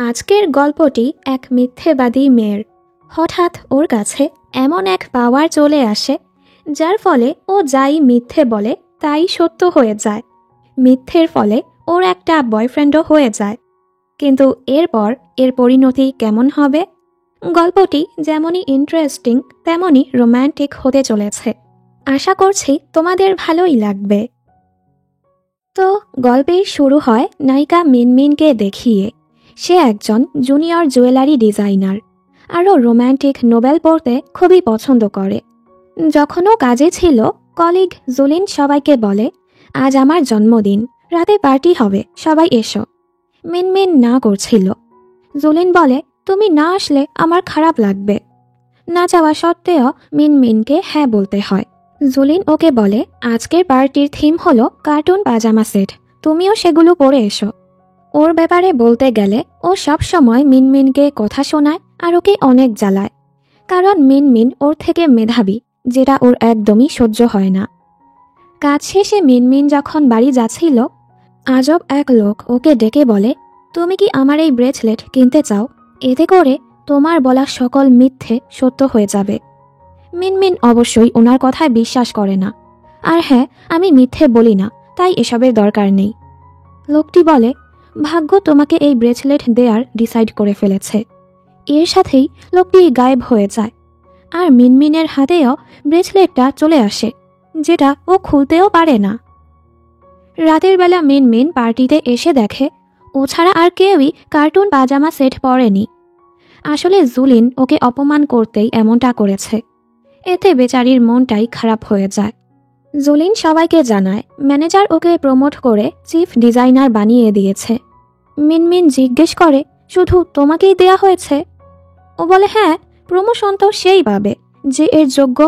আজকের গল্পটি এক মিথ্যেবাদী মেয়ের। হঠাৎ ওর কাছে এমন এক পাওয়ার চলে আসে যার ফলে ও যাই মিথ্যে বলে তাই সত্য হয়ে যায়। মিথ্যের ফলে ওর একটা বয়ফ্রেন্ডও হয়ে যায়। কিন্তু এরপর এর পরিণতি কেমন হবে? গল্পটি যেমনই ইন্টারেস্টিং তেমনই রোম্যান্টিক হতে চলেছে। আশা করছি তোমাদের ভালোই লাগবে। তো গল্পের শুরু হয় নায়িকা মিনমিনকে দেখিয়ে। সে একজন জুনিয়র জুয়েলারি ডিজাইনার, আরও রোম্যান্টিক নোবেল পড়তে খুবই পছন্দ করে। যখনও কাজে ছিল, কলিগ জুলিন সবাইকে বলে, আজ আমার জন্মদিন, রাতে পার্টি হবে, সবাই এসো। মিনমিন না করছিল। জুলিন বলে, তুমি না আসলে আমার খারাপ লাগবে। না চাওয়া সত্ত্বেও মিনমিনকে হ্যাঁ বলতে হয়। জুলিন ওকে বলে, আজকের পার্টির থিম হলো কার্টুন পাজামা সেট, তুমিও সেগুলো পরে এসো। ওর ব্যাপারে বলতে গেলে ও সব সময় মিনমিনকে কথা শোনায় আর ওকে অনেক জ্বালায়, কারণ মিনমিন ওর থেকে মেধাবী, যেটা ওর একদমই সহ্য হয় না। কাজ শেষে মিনমিন যখন বাড়ি যাচ্ছিল, আজব এক লোক ওকে ডেকে বলে, তুমি কি আমার এই ব্রেসলেট কিনতে চাও? এতে করে তোমার বলা সকল মিথ্যে সত্য হয়ে যাবে। মিনমিন অবশ্যই ওনার কথায় বিশ্বাস করে না। আর হ্যাঁ, আমি মিথ্যে বলি না, তাই এসবের দরকার নেই। লোকটি বলে, ভাগ্য তোমাকে এই ব্রেসলেট দেয়ার ডিসাইড করে ফেলেছে। এর সাথেই লোকটি গায়েব হয়ে যায়। আর মিনমিনের হাতেও ব্রেসলেটটা চলে আসে, যেটা ও খুলতেও পারে না। রাতের বেলা মিনমিন পার্টিতে এসে দেখে ও ছাড়া আর কেউই কার্টুন পাজামা সেট পরেনি। আসলে জুলিন ওকে অপমান করতেই এমনটা করেছে। এতে বেচারির মনটাই খারাপ হয়ে যায়। জুলিন সবাইকে জানায় ম্যানেজার ওকে প্রমোট করে চিফ ডিজাইনার বানিয়ে দিয়েছে। মিনমিন জিজ্ঞেস করে, শুধু তোমাকেই দেয়া হয়েছে? ও বলে, হ্যাঁ, প্রমোশন তো সেই পাবে যে এর যোগ্য।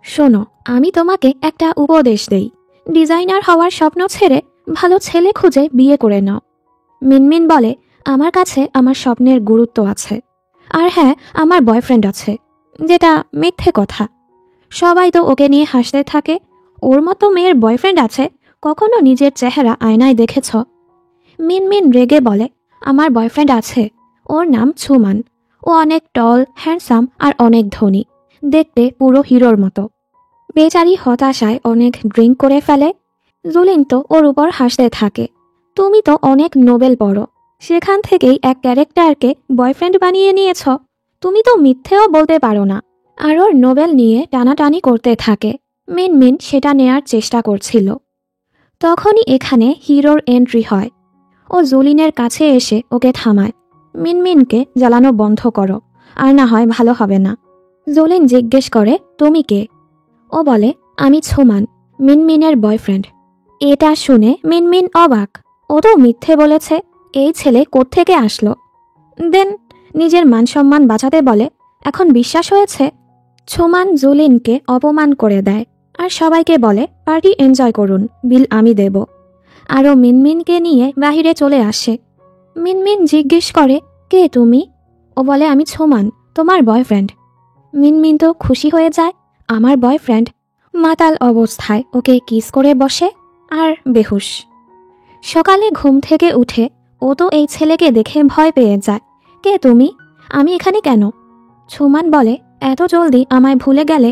শোনো, আমি তোমাকে একটা উপদেশ দেই, ডিজাইনার হওয়ার স্বপ্ন ছেড়ে ভালো ছেলে খুঁজে বিয়ে করে নাও। মিনমিন বলে, আমার কাছে আমার স্বপ্নের গুরুত্ব আছে। আর হ্যাঁ, আমার বয়ফ্রেন্ড আছে, যেটা মিথ্যে কথা। সবাই তো ওকে নিয়ে হাসতে থাকে। ওর মতো মেয়ের বয়ফ্রেন্ড আছে, কখনো নিজের চেহারা আয়নায় দেখেছ? মিনমিন রেগে বলে, আমার বয়ফ্রেন্ড আছে, ওর নাম ছুমান। ও অনেক টল, হ্যান্ডসাম আর অনেক ধনী, দেখতে পুরো হিরোর মতো। বেচারি হতাশায় অনেক ড্রিঙ্ক করে ফেলে। জুলিন তো ওর উপর হাসতে থাকে। তুমি তো অনেক নোবেল পড়ো, সেখান থেকেই এক ক্যারেক্টারকে বয়ফ্রেন্ড বানিয়ে নিয়েছ। তুমি তো মিথ্যেও বলতে পারো না। আর ওর নোবেল নিয়ে টানাটানি করতে থাকে। মিনমিন সেটা নেয়ার চেষ্টা করছিল। তখনই এখানে হিরোর এন্ট্রি হয়। ও জুলিনের কাছে এসে ওকে থামায়, মিনমিনকে জ্বালানো বন্ধ করো, আর না হয় ভালো হবে না। জুলিন জিজ্ঞেস করে, তুমি কে? ও বলে, আমি ছুমান, মিনমিনের বয়ফ্রেন্ড। এটা শুনে মিনমিন অবাক। ও তো মিথ্যে বলেছে, এই ছেলে কোত্থেকে আসলো? দেন নিজের মানসম্মান বাঁচাতে বলে, এখন বিশ্বাস হয়েছে? ছুমান জুলিনকে অপমান করে দেয় আর সবাইকে বলে, পার্টি এনজয় করুন, বিল আমি দেব। আরও মিনমিনকে নিয়ে বাহিরে চলে আসে। মিনমিন জিজ্ঞেস করে, কে তুমি? ও বলে, আমি ছুমান, তোমার বয়ফ্রেন্ড। মিনমিন তো খুশি হয়ে যায়, আমার বয়ফ্রেন্ড? মাতাল অবস্থায় ওকে কিস করে বসে আর বেহুশ। সকালে ঘুম থেকে উঠে ও তো এই ছেলেকে দেখে ভয় পেয়ে যায়। কে তুমি? আমি এখানে কেন? ছুমান বলে, এত জলদি আমায় ভুলে গেলে?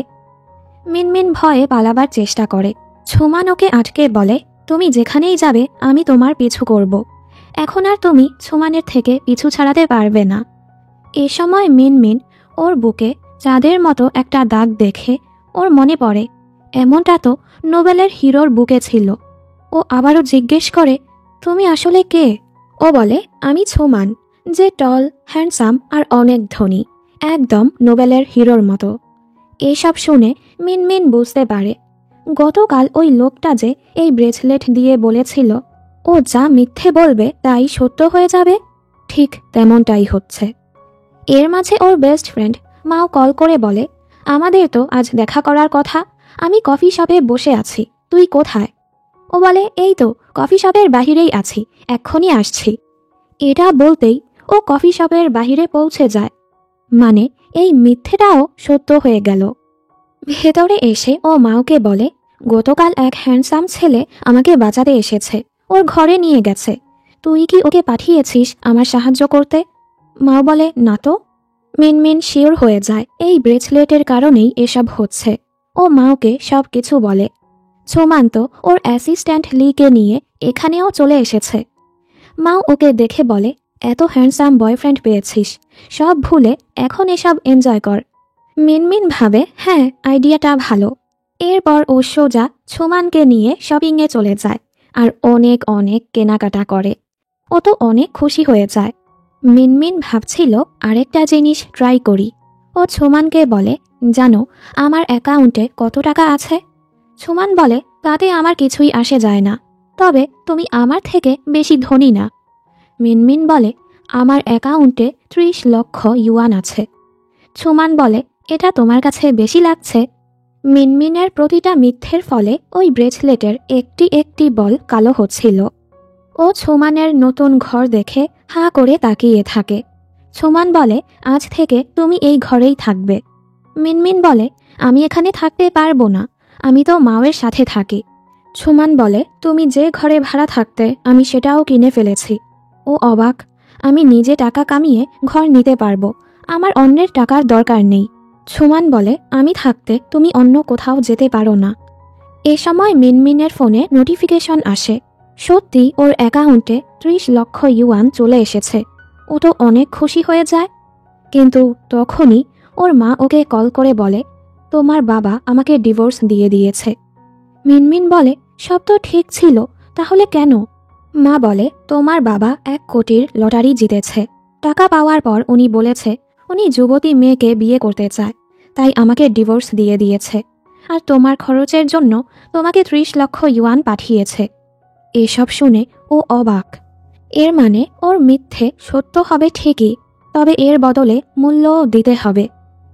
মিনমিন ভয়ে পালাবার চেষ্টা করে। ছুমান ওকে আটকে বলে, তুমি যেখানেই যাবে আমি তোমার পিছু করব। এখন আর তুমি ছুমানের থেকে পিছু ছাড়াতে পারবে না। এ সময় মিনমিন ওর বুকে চাঁদের মতো একটা দাগ দেখে ওর মনে পড়ে, এমনটা তো নোবেলের হিরোর বুকে ছিল। ও আবারও জিজ্ঞেস করে, তুমি আসলে কে? ও বলে, আমি ছুমান, যে টল, হ্যান্ডসাম আর অনেক ধনী, একদম নোবেলের হিরোর মতো। এসব শুনে মিনমিন বুঝতে পারে গতকাল ওই লোকটা যে এই ব্রেসলেট দিয়ে বলেছিল ও যা মিথ্যে বলবে তাই সত্য হয়ে যাবে, ঠিক তেমনটাই হচ্ছে। এর মাঝে ওর বেস্ট ফ্রেন্ড মাও কল করে বলে, আমাদের তো আজ দেখা করার কথা, আমি কফি শপে বসে আছি, তুই কোথায়? ও বলে, এই তো কফি শপের বাহিরেই আছি, এক্ষুনি আসছি। এটা বলতেই ও কফি শপের বাহিরে পৌঁছে যায়। মানে এই মিথ্যেটাও সত্য হয়ে গেল। ভেতরে এসে ও মাওকে বলে, গতকাল এক হ্যান্ডসাম ছেলে আমাকে বাঁচাতে এসেছে, ওর ঘরে নিয়ে গেছে, তুই কি ওকে পাঠিয়েছিস আমার সাহায্য করতে? মা বলে, না তো। মিনমিন শিওর হয়ে যায় এই ব্রেসলেটের কারণেই এসব হচ্ছে। ও মাওকে সব কিছু বলে। ছোমান তো ওর অ্যাসিস্ট্যান্ট লিকে নিয়ে এখানেও চলে এসেছে। মাও ওকে দেখে বলে, এত হ্যান্ডসাম বয়ফ্রেন্ড পেয়েছিস, সব ভুলে এখন এসব এনজয় কর। মিনমিন ভাবে, হ্যাঁ, আইডিয়াটা ভালো। এরপর ও সোজা ছোমানকে নিয়ে শপিংয়ে চলে যায় আর অনেক অনেক কেনাকাটা করে। ও তো অনেক খুশি হয়ে যায়। মিনমিন ভাবছিল আরেকটা জিনিস ট্রাই করি। ও ছোমানকে বলে, জানো আমার অ্যাকাউন্টে কত টাকা আছে? ছোমান বলে, তাতে আমার কিছুই আসে যায় না, তবে তুমি আমার থেকে বেশি ধনী না। মিনমিন বলে, আমার অ্যাকাউন্টে 30 লক্ষ ইউয়ান আছে। ছোমান বলে, এটা তোমার কাছে বেশি লাগছে? মিনমিনের প্রতিটা মিথ্যের ফলে ওই ব্রেসলেটের একটি একটি বল কালো হচ্ছিল। ও ছোমানের নতুন ঘর দেখে হাঁ করে তাকিয়ে থাকে। ছোমান বলে, আজ থেকে তুমি এই ঘরেই থাকবে। মিনমিন বলে, আমি এখানে থাকতে পারবো না, আমি তো মাওয়ের সাথে থাকি। ছোমান বলে, তুমি যে ঘরে ভাড়া থাকতে আমি সেটাও কিনে ফেলেছি। ও অবাক, আমি নিজে টাকা কামিয়ে ঘর নিতে পারবো, আমার অন্যের টাকার দরকার নেই। ছোমান বলে, আমি থাকতে তুমি অন্য কোথাও যেতে পারো না। এ সময় মিনমিনের ফোনে নোটিফিকেশন আসে। সত্যি ওর অ্যাকাউন্টে 30 লক্ষ ইউয়ান চলে এসেছে। ও তো অনেক খুশি হয়ে যায়। কিন্তু তখনই ওর মা ওকে কল করে বলে, তোমার বাবা আমাকে ডিভোর্স দিয়ে দিয়েছে। মিনমিন বলে, সব তো ঠিক ছিল, তাহলে কেন? মা বলে, তোমার বাবা 1 কোটির লটারি জিতেছে। টাকা পাওয়ার পর উনি বলেছে উনি যুবতী মেয়েকে বিয়ে করতে চায়, তাই আমাকে ডিভোর্স দিয়ে দিয়েছে, আর তোমার খরচের জন্য তোমাকে 30 লক্ষ ইউয়ান পাঠিয়েছে। এসব শুনে ও অবাক। এর মানে ওর মিথ্যে সত্য হবে ঠিকই, তবে এর বদলে মূল্যও দিতে হবে।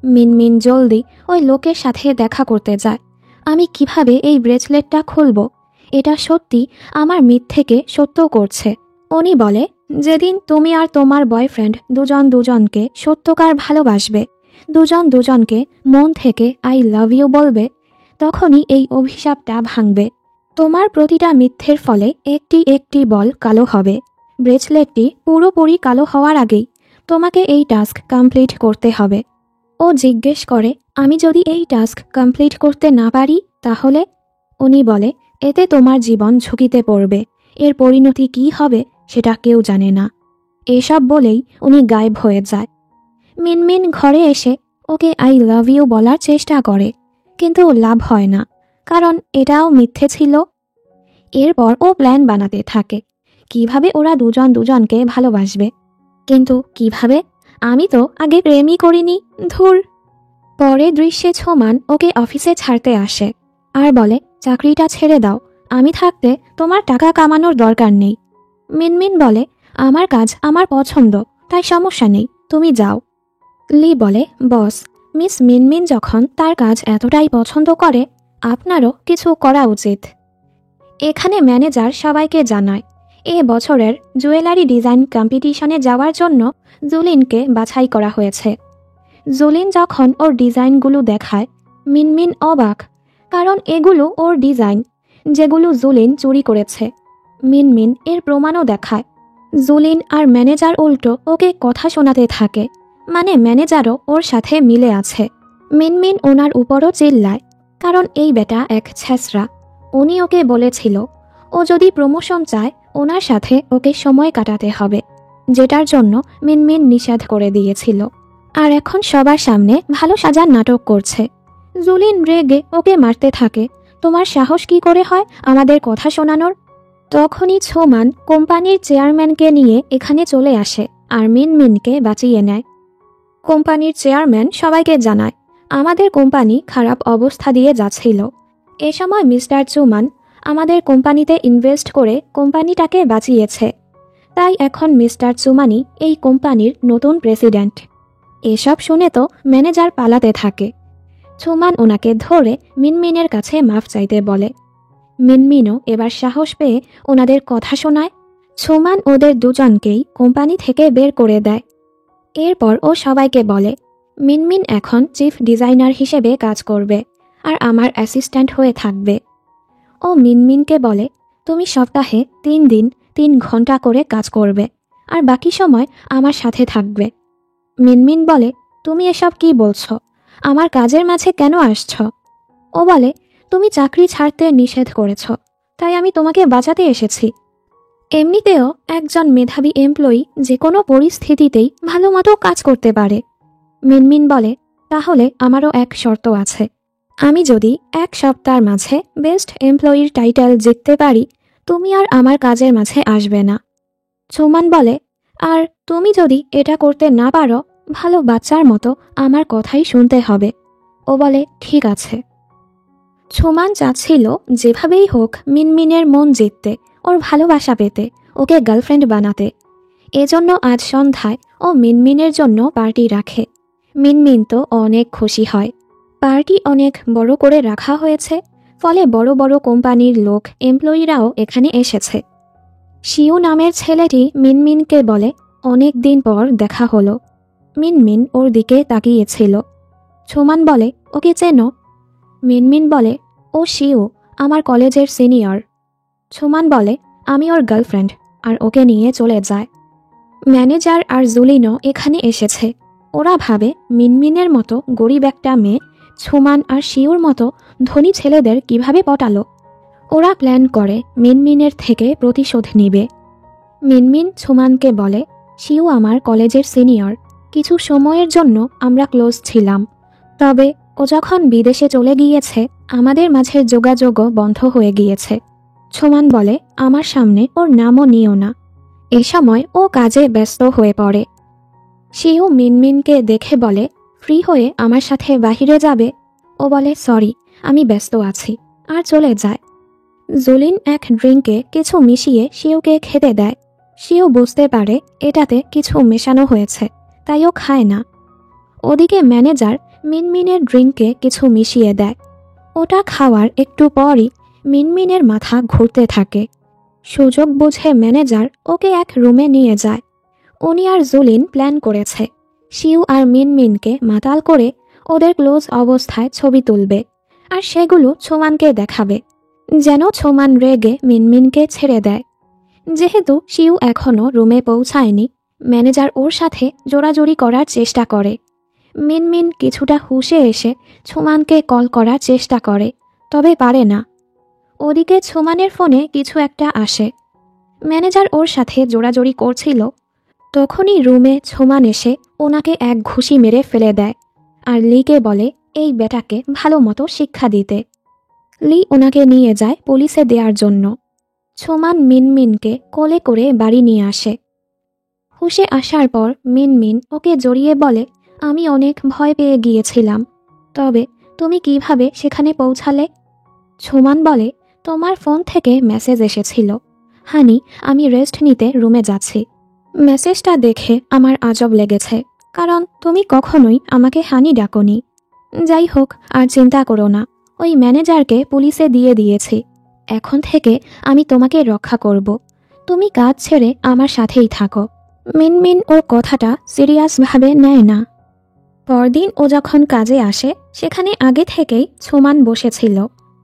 মিনমিন জলদি ওই লোকের সাথে দেখা করতে যায়। আমি কিভাবে এই ব্রেসলেটটা খুলব? এটা সত্যি আমার মিথ্যেকে সত্য করছে। উনি বলে, যেদিন তুমি আর তোমার বয়ফ্রেন্ড দুজন দুজনকে সত্যকার ভালোবাসবে, দুজন দুজনকে মন থেকে আই লাভ ইউ বলবে, তখনই এই অভিশাপটা ভাঙবে। তোমার প্রতিটা মিথ্যের ফলে একটি একটি বল কালো হবে। ব্রেসলেটটি পুরোপুরি কালো হওয়ার আগেই তোমাকে এই টাস্ক কমপ্লিট করতে হবে। ও জিজ্ঞেস করে, আমি যদি এই টাস্ক কমপ্লিট করতে না পারি তাহলে? উনি বলে, এতে তোমার জীবন ঝুঁকিতে পড়বে, এর পরিণতি কি হবে সেটা কেউ জানে না। এসব বলেই উনি গায়েব হয়ে যায়। মিনমিন ঘরে এসে ওকে আই লাভ ইউ বলার চেষ্টা করে, কিন্তু লাভ হয় না, কারণ এটাও মিথ্যে ছিল। এরপর ও প্ল্যান বানাতে থাকে কিভাবে ওরা দুজন দুজনকে ভালোবাসবে। কিন্তু কিভাবে? আমি তো আগে প্রেমই করিনি, ধুর। পরের দৃশ্যে ছোমান ওকে অফিসে ছাড়তে আসে আর বলে, চাকরিটা ছেড়ে দাও, আমি থাকতে তোমার টাকা কামানোর দরকার নেই। মিনমিন বলে, আমার কাজ আমার পছন্দ, তাই সমস্যা নেই, তুমি যাও। লি বলে, বস, মিস মিনমিন যখন তার কাজ এতটাই পছন্দ করে, আপনারও কিছু করা উচিত। এখানে ম্যানেজার সবাইকে জানায় এ বছরের জুয়েলারি ডিজাইন কম্পিটিশনে যাওয়ার জন্য জুলিনকে বাছাই করা হয়েছে। জুলিন যখন ওর ডিজাইনগুলো দেখায়, মিনমিন অবাক, কারণ এগুলো ওর ডিজাইন, যেগুলো জুলিন চুরি করেছে। মিনমিন এর প্রমাণও দেখায়। জুলিন আর ম্যানেজার উল্টো ওকে কথা শোনাতে থাকে, মানে ম্যানেজারও ওর সাথে মিলে আছে। মিনমিন ওনার উপরও চিল্লায়, কারণ এই বেটা এক ছেঁচড়া। উনি ওকে বলেছিল ও যদি প্রমোশন চায় ওনার সাথে ওকে সময় কাটাতে হবে, যেটার জন্য মিনমিন নিষেধ করে দিয়েছিল। আর এখন সবার সামনে ভালো সাজার নাটক করছে। জুলিন রেগে ওকে মারতে থাকে, তোমার সাহস কি করে হয় আমাদের কথা শোনানোর? তখনই ছোমান কোম্পানির চেয়ারম্যানকে নিয়ে এখানে চলে আসে আর মিনমিনকে বাঁচিয়ে নেয়। কোম্পানির চেয়ারম্যান সবাইকে জানায় আমাদের কোম্পানি খারাপ অবস্থা দিয়ে যাচ্ছিল। এ সময় মিস্টার চুমান আমাদের কোম্পানিতে ইনভেস্ট করে কোম্পানিটাকে বাঁচিয়েছে, তাই এখন মিস্টার চুমানি এই কোম্পানির নতুন প্রেসিডেন্ট। এসব শুনে তো ম্যানেজার পালাতে থাকে। চুমান ওনাকে ধরে মিনমিনের কাছে মাফ চাইতে বলে। মিনমিনও এবার সাহস পেয়ে ওনাদের কথা শোনায়। চুমান ওদের দুজনকেই কোম্পানি থেকে বের করে দেয়। এরপর ও সবাইকে বলে, মিনমিন এখন চিফ ডিজাইনার হিসেবে কাজ করবে আর আমার অ্যাসিস্ট্যান্ট হয়ে থাকবে। ও মিনমিনকে বলে, তুমি সপ্তাহে 3 দিন 3 ঘন্টা করে কাজ করবে আর বাকি সময় আমার সাথে থাকবে। মিনমিন বলে, তুমি এসব কি বলছো? আমার কাজের মাঝে কেন আসছ? ও বলে, তুমি চাকরি ছাড়তে নিষেধ করেছ, তাই আমি তোমাকে বাঁচাতে এসেছি। এমনিতেও একজন মেধাবী এমপ্লয়ি যে কোনো পরিস্থিতিতেই ভালো মতো কাজ করতে পারে। মিনমিন বলে, তাহলে আমারও এক শর্ত আছে। আমি যদি 1 সপ্তাহের মাঝে বেস্ট এমপ্লয়ির টাইটেল জিততে পারি, তুমি আর আমার কাজের মাঝে আসবে না। সুমান বলে, আর তুমি যদি এটা করতে না পারো, ভালো বাচ্চার মতো আমার কথাই শুনতে হবে। ও বলে, ঠিক আছে। সুমান চাচ্ছিল যেভাবেই হোক মিনমিনের মন জিততে, ওর ভালোবাসা পেতে, ওকে গার্লফ্রেন্ড বানাতে। এজন্য আজ সন্ধ্যায় ও মিনমিনের জন্য পার্টি রাখে। মিনমিন তো অনেক খুশি হয়। পার্টি অনেক বড় করে রাখা হয়েছে, ফলে বড় বড় কোম্পানির লোক এমপ্লয়িরাও এখানে এসেছে। শিউ নামের ছেলেটি মিনমিনকে বলে, অনেক দিন পর দেখা হলো। মিনমিন ওর দিকে তাকিয়েছিল। সুমান বলে, ওকে চেনো? মিনমিন বলে, ও শিউ, আমার কলেজের সিনিয়র। সুমান বলে, আমি ওর গার্লফ্রেন্ড, আর ওকে নিয়ে চলে যায়। ম্যানেজার আর জুলিনও এখানে এসেছে। ওরা ভাবে মিনমিনের মতো গরিব একটা মেয়ে সুমান আর শিউর মতো ধনী ছেলেদের কিভাবে পটালো। ওরা প্ল্যান করে মিনমিনের থেকে প্রতিশোধ নিবে। মিনমিন সুমানকে বলে, শিউ আমার কলেজের সিনিয়র, কিছু সময়ের জন্য আমরা ক্লোজ ছিলাম, তবে ও যখন বিদেশে চলে গিয়েছে আমাদের মাঝে যোগাযোগও বন্ধ হয়ে গিয়েছে। সুমান বলে, আমার সামনে ওর নামও নিও না। এ সময় ও কাজে ব্যস্ত হয়ে পড়ে। শিউ মিনমিনকে দেখে বলে, ফ্রি হয়ে আমার সাথে বাহিরে যাবে? ও বলে, সরি, আমি ব্যস্ত আছি, আর চলে যায়। জুলিন এক ড্রিঙ্কে কিছু মিশিয়ে শিউকে খেতে দেয়। শিউ বুঝতে পারে এটাতে কিছু মেশানো হয়েছে, তাই ও খায় না। ওদিকে ম্যানেজার মিনমিনের ড্রিঙ্কে কিছু মিশিয়ে দেয়। ওটা খাওয়ার একটু পরই মিনমিনের মাথা ঘুরতে থাকে। সুযোগ বুঝে ম্যানেজার ওকে এক রুমে নিয়ে যায়। উনি আর জুলিন প্ল্যান করেছে শিউ আর মিনমিনকে মাতাল করে ওদের ক্লোজ অবস্থায় ছবি তুলবে, আর সেগুলো সুমানকে দেখাবে, যেন সুমান রেগে মিনমিনকে ছেড়ে দেয়। যেহেতু শিউ এখনও রুমে পৌঁছায়নি, ম্যানেজার ওর সাথে জোড়াজোড়ি করার চেষ্টা করে। মিনমিন কিছুটা হুঁশে এসে সুমানকে কল করার চেষ্টা করে, তবে পারে না। ওদিকে সুমানের ফোনে কিছু একটা আসে। ম্যানেজার ওর সাথে জোড়াজোড়ি করছিল, তখনই রুমে সুমান এসে ওনাকে এক ঘুষি মেরে ফেলে দেয়, আর লিকে বলে এই বেটাকে ভালো মতো শিক্ষা দিতে। লি ওনাকে নিয়ে যায় পুলিশে দেওয়ার জন্য। সুমান মিনমিনকে কোলে করে বাড়ি নিয়ে আসে। হুশে আসার পর মিনমিন ওকে জড়িয়ে বলে, আমি অনেক ভয় পেয়ে গিয়েছিলাম, তবে তুমি কিভাবে সেখানে পৌঁছালে? সুমান বলে, তোমার ফোন থেকে মেসেজ এসেছিল, হানি আমি রেস্ট নিতে রুমে যাচ্ছি। মেসেজটা দেখে আমার আজব লেগেছে, কারণ তুমি কখনোই আমাকে হানি ডাকোনি। যাই হোক, আর চিন্তা করো না, ওই ম্যানেজারকে পুলিশে দিয়ে দিয়েছি। এখন থেকে আমি তোমাকে রক্ষা করব, তুমি কাজ ছেড়ে আমার সাথেই থাকো। মিনমিন ওর কথাটা সিরিয়াসভাবে নেয় না। পরদিন ও যখন কাজে আসে, সেখানে আগে থেকেই সুমান বসেছিল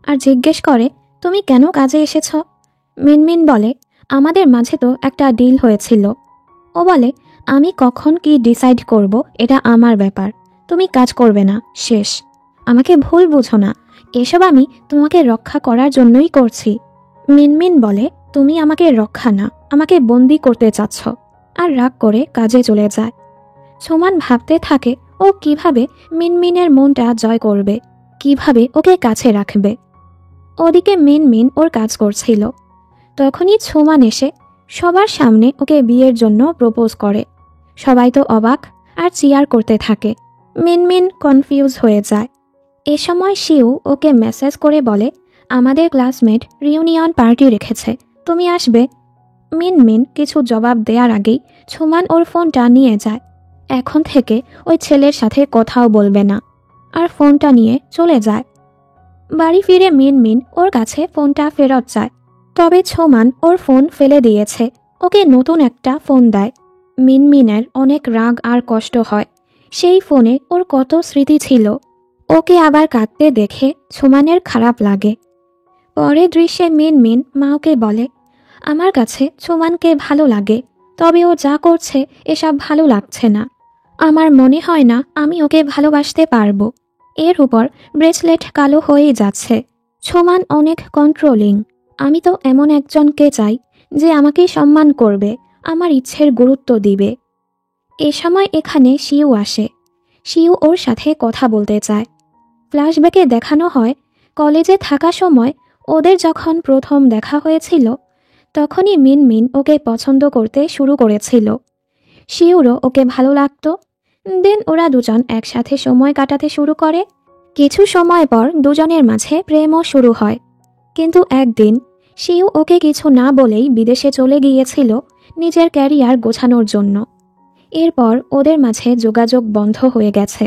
আর জিজ্ঞেস করে, তুমি কেন কাজে এসেছ? মিনমিন বলে, আমাদের মাঝে তো একটা ডিল হয়েছিল। ও বলে, আমি কখন কি ডিসাইড করব এটা আমার ব্যাপার, তুমি কাজ করবে না, শেষ। আমাকে ভুল বুঝো না, এসব আমি তোমাকে রক্ষা করার জন্যই করছি। মিনমিন বলে, তুমি আমাকে রক্ষা না, আমাকে বন্দি করতে চাচ্ছ, আর রাগ করে কাজে চলে যায়। সুমান ভাবতে থাকে ও কিভাবে মিনমিনের মনটা জয় করবে, কিভাবে ওকে কাছে রাখবে। ওদিকে মিনমিন ওর কাজ করছিল, তখনই সুমান এসে সবার সামনে ওকে বিয়ের জন্য প্রপোজ করে। সবাই তো অবাক আর চিয়ার করতে থাকে। মিনমিন কনফিউজ হয়ে যায়। এ সময় শিউ ওকে মেসেজ করে বলে, আমাদের ক্লাসমেট রিউনিয়ন পার্টি রেখেছে, তুমি আসবে? মিনমিন কিছু জবাব দেওয়ার আগেই সুমান ওর ফোনটা নিয়ে যায়। এখন থেকে ওই ছেলের সাথে কথাও বলবে না, আর ফোনটা নিয়ে চলে যায়। বাড়ি ফিরে মিনমিন ওর কাছে ফোনটা ফেরত চায়, তবে সুমান ওর ফোন ফেলে দিয়েছে, ওকে নতুন একটা ফোন দেয়। মিনমিনের অনেক রাগ আর কষ্ট হয়, সেই ফোনে ওর কত স্মৃতি ছিল। ওকে আবার কাঁদতে দেখে সুমানের খারাপ লাগে। পরের দৃশ্যে মিনমিন মাকে বলে, আমার কাছে ছোমানকে ভালো লাগে, তবে ও যা করছে এসব ভালো লাগছে না। আমার মনে হয় না আমি ওকে ভালোবাসতে পারবো। এর উপর ব্রেসলেট কালো হয়েই যাচ্ছে। ছোমান অনেক কন্ট্রোলিং। আমি তো এমন একজনকে চাই যে আমাকে সম্মান করবে, আমার ইচ্ছের গুরুত্ব দিবে। এ সময় এখানে শিউ আসে। শিউ ওর সাথে কথা বলতে চায়। ফ্ল্যাশব্যাকে দেখানো হয় কলেজে থাকা সময় ওদের যখন প্রথম দেখা হয়েছিল তখনই মিনমিন ওকে পছন্দ করতে শুরু করেছিল। শিউরও ওকে ভালো লাগতো। দেন ওরা দুজন একসাথে সময় কাটাতে শুরু করে। কিছু সময় পর দুজনের মাঝে প্রেমও শুরু হয়। কিন্তু একদিন শিউ ওকে কিছু না বলেই বিদেশে চলে গিয়েছিল নিজের ক্যারিয়ার গোছানোর জন্য। এরপর ওদের মাঝে যোগাযোগ বন্ধ হয়ে গেছে।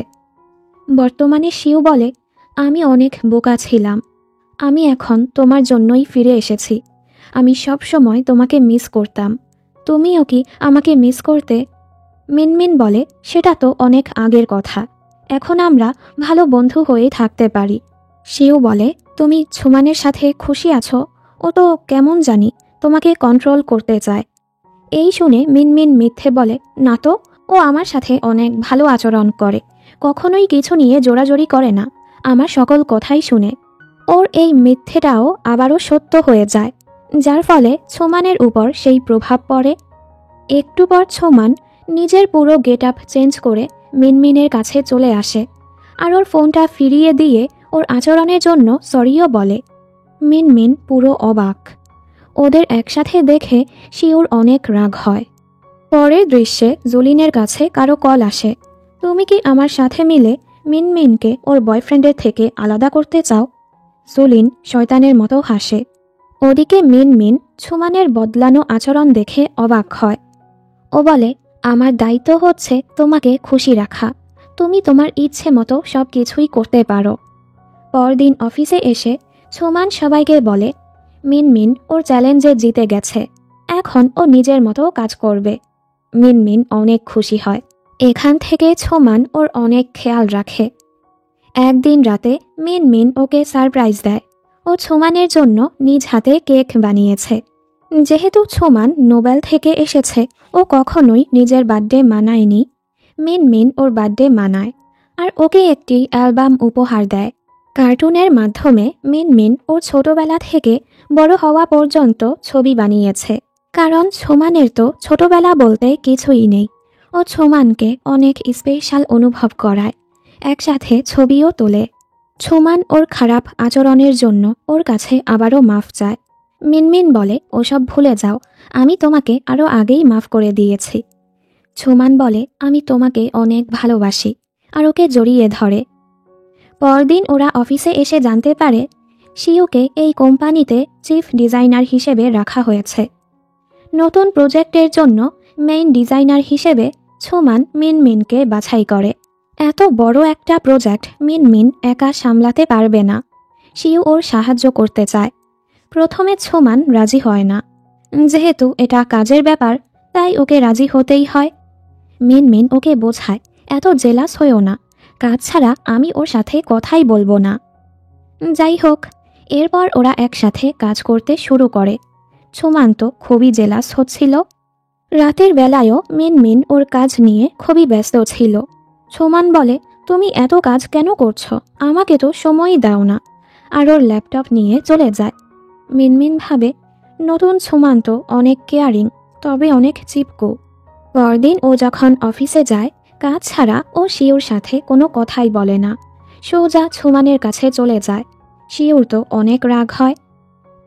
বর্তমানে শিউ বলে, আমি অনেক বোকা ছিলাম। আমি এখন তোমার জন্যই ফিরে এসেছি। আমি সব সময় তোমাকে মিস করতাম। তুমিও কি আমাকে মিস করতে? মিনমিন বলে, সেটা তো অনেক আগের কথা। এখন আমরা ভালো বন্ধু হয়েই থাকতে পারি। শিউ বলে, তুমি ছোমানের সাথে খুশি আছো? ও তো কেমন জানি তোমাকে কন্ট্রোল করতে চায়। এই শুনে মিনমিন মিথ্যে বলে, না তো, ও আমার সাথে অনেক ভালো আচরণ করে, কখনোই কিছু নিয়ে জোরাজোরি করে না, আমার সকল কথাই শুনে। ওর এই মিথ্যেটাও আবারও সত্য হয়ে যায়, যার ফলে ছোমানের উপর সেই প্রভাব পড়ে। একটু পর ছোমান নিজের পুরো গেট আপ চেঞ্জ করে মিনমিনের কাছে চলে আসে আর ওর ফোনটা ফিরিয়ে দিয়ে ওর আচরণের জন্য সরিও বলে। মিনমিন পুরো অবাক। ওদের একসাথে দেখে শিউর অনেক রাগ হয়। পরের দৃশ্যে জুলিনের কাছে কারো কল আসে। তুমি কি আমার সাথে মিলে মিনমিনকে ওর বয়ফ্রেন্ডের থেকে আলাদা করতে চাও? জুলিন শয়তানের মতো হাসে। ওদিকে মিনমিন ছোমানের বদলানো আচরণ দেখে অবাক হয়। ও বলে, আমার দায়িত্ব হচ্ছে তোমাকে খুশি রাখা। তুমি তোমার ইচ্ছে মতো সব কিছুই করতে পারো। পরদিন অফিসে এসে ছোমান সবাইকে বলে, মিনমিন ওর চ্যালেঞ্জে জিতে গেছে, এখন ও নিজের মতো কাজ করবে। মিনমিন অনেক খুশি হয়। এখান থেকে ছোমান ওর অনেক খেয়াল রাখে। একদিন রাতে মিনমিন ওকে সারপ্রাইজ দেয়। ও ছোমানের জন্য নিজ হাতে কেক বানিয়েছে। যেহেতু ছোমান নোবেল থেকে এসেছে, ও কখনোই নিজের বার্থডে মানায়নি। মিনমিন ওর বার্থডে মানায় আর ওকে একটি অ্যালবাম উপহার দেয়। কার্টুনের মাধ্যমে মিনমিন ওর ছোটবেলা থেকে বড় হওয়া পর্যন্ত ছবি বানিয়েছে। কারণ ছোমানের তো ছোটবেলা বলতে কিছুই নেই। ও ছোমানকে অনেক স্পেশাল অনুভব করায়, একসাথে ছবিও তোলে। ছোমান ওর খারাপ আচরণের জন্য ওর কাছে আবারও মাফ চায়। মিনমিন বলে, ওসব ভুলে যাও, আমি তোমাকে আরও আগেই মাফ করে দিয়েছি। ছোমান বলে, আমি তোমাকে অনেক ভালোবাসি, আর ওকে জড়িয়ে ধরে। পরদিন ওরা অফিসে এসে জানতে পারে শিউকে এই কোম্পানিতে চিফ ডিজাইনার হিসেবে রাখা হয়েছে। নতুন প্রজেক্টের জন্য মেইন ডিজাইনার হিসেবে ছোমান মিনমিনকে বাছাই করে। এত বড় একটা প্রজেক্ট মিনমিন একা সামলাতে পারবে না। শিউ ওর সাহায্য করতে চায়। প্রথমে ছোমান রাজি হয় না। যেহেতু এটা কাজের ব্যাপার, তাই ওকে রাজি হতেই হয়। মিনমিন ওকে বোঝায়, এত জেলাস হয়েও না, কাজ ছাড়া আমি ওর সাথে কথাই বলবো না। যাই হোক, এরপর ওরা একসাথে কাজ করতে শুরু করে। ছোমান তো খুবই জেলাস হচ্ছিল। রাতের বেলায়ও মিনমিন ওর কাজ নিয়ে খুবই ব্যস্ত ছিল। ছোমান বলে, তুমি এত কাজ কেন করছো? আমাকে তো সময়ই দাও না। আর ওর ল্যাপটপ নিয়ে চলে যায়। মিনমিন ভাবে, নতুন ছোমান তো অনেক কেয়ারিং, তবে অনেক চিপকো। পরদিন ও যখন অফিসে যায়, কাজ ছাড়া ও শিউর সাথে কোনো কথাই বলে না, সোজা ছোমানের কাছে চলে যায়। শিউর তো অনেক রাগ হয়।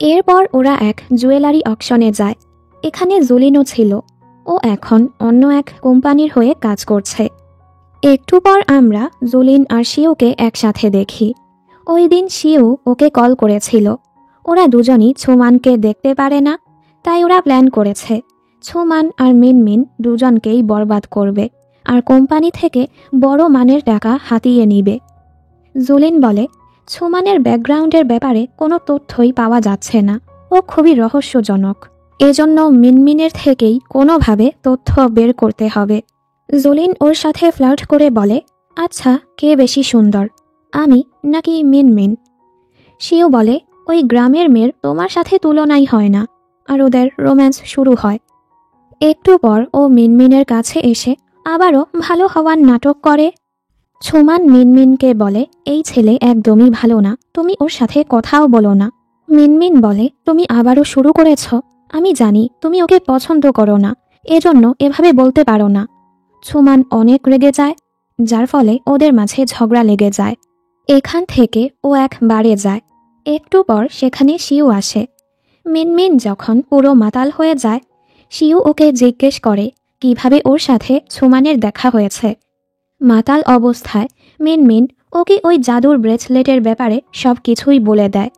এরপর ওরা এক জুয়েলারি অকশনে যায়। এখানে জুলিনও ছিল। ও এখন অন্য এক কোম্পানির হয়ে কাজ করছে। একটু পর আমরা জুলিন আর শিউকে একসাথে দেখি। ওই দিন শিউ ওকে কল করেছিল। ওরা দুজনই ছোমানকে দেখতে পারে না, তাই ওরা প্ল্যান করেছে ছোমান আর মিনমিন দুজনকেই বরবাদ করবে আর কোম্পানি থেকে বড় মানের টাকা হাতিয়ে নিবে। জুলিন বলে, ছোমানের ব্যাকগ্রাউন্ডের ব্যাপারে কোনো তথ্যই পাওয়া যাচ্ছে না, ও খুবই রহস্যজনক। এজন্য মিনমিনের থেকেই কোনোভাবে তথ্য বের করতে হবে। জুলিন ওর সাথে ফ্লার্ট করে বলে, আচ্ছা, কে বেশি সুন্দর, আমি নাকি মিনমিন? শিউ বলে, ওই গ্রামের মেয়ের তোমার সাথে তুলনাই হয় না। আর ওদের রোম্যান্স শুরু হয়। একটু পর ও মিনমিনের কাছে এসে আবারও ভালো হওয়ার নাটক করে। ছোমান মিনমিনকে বলে, এই ছেলে একদমই ভালো না, তুমি ওর সাথে কথাও বলো না। মিনমিন বলে, তুমি আবারও শুরু করেছ, আমি জানি তুমি ওকে পছন্দ করো না, এজন্য এভাবে বলতে পারো না। ছোমান অনেক রেগে যায়, যার ফলে ওদের মাঝে ঝগড়া লেগে যায়। এখান থেকে ও এক বারে যায়। একটু পর সেখানে শিউ আসে। মিনমিন যখন পুরো মাতাল হয়ে যায়, শিউ ওকে জিজ্ঞেস করে কিভাবে ওর সাথে ছোমানের দেখা হয়েছে। মাতাল অবস্থায় মিনমিন ওকে ওই জাদুর ব্রেসলেটের ব্যাপারে সব কিছুই বলে দেয়,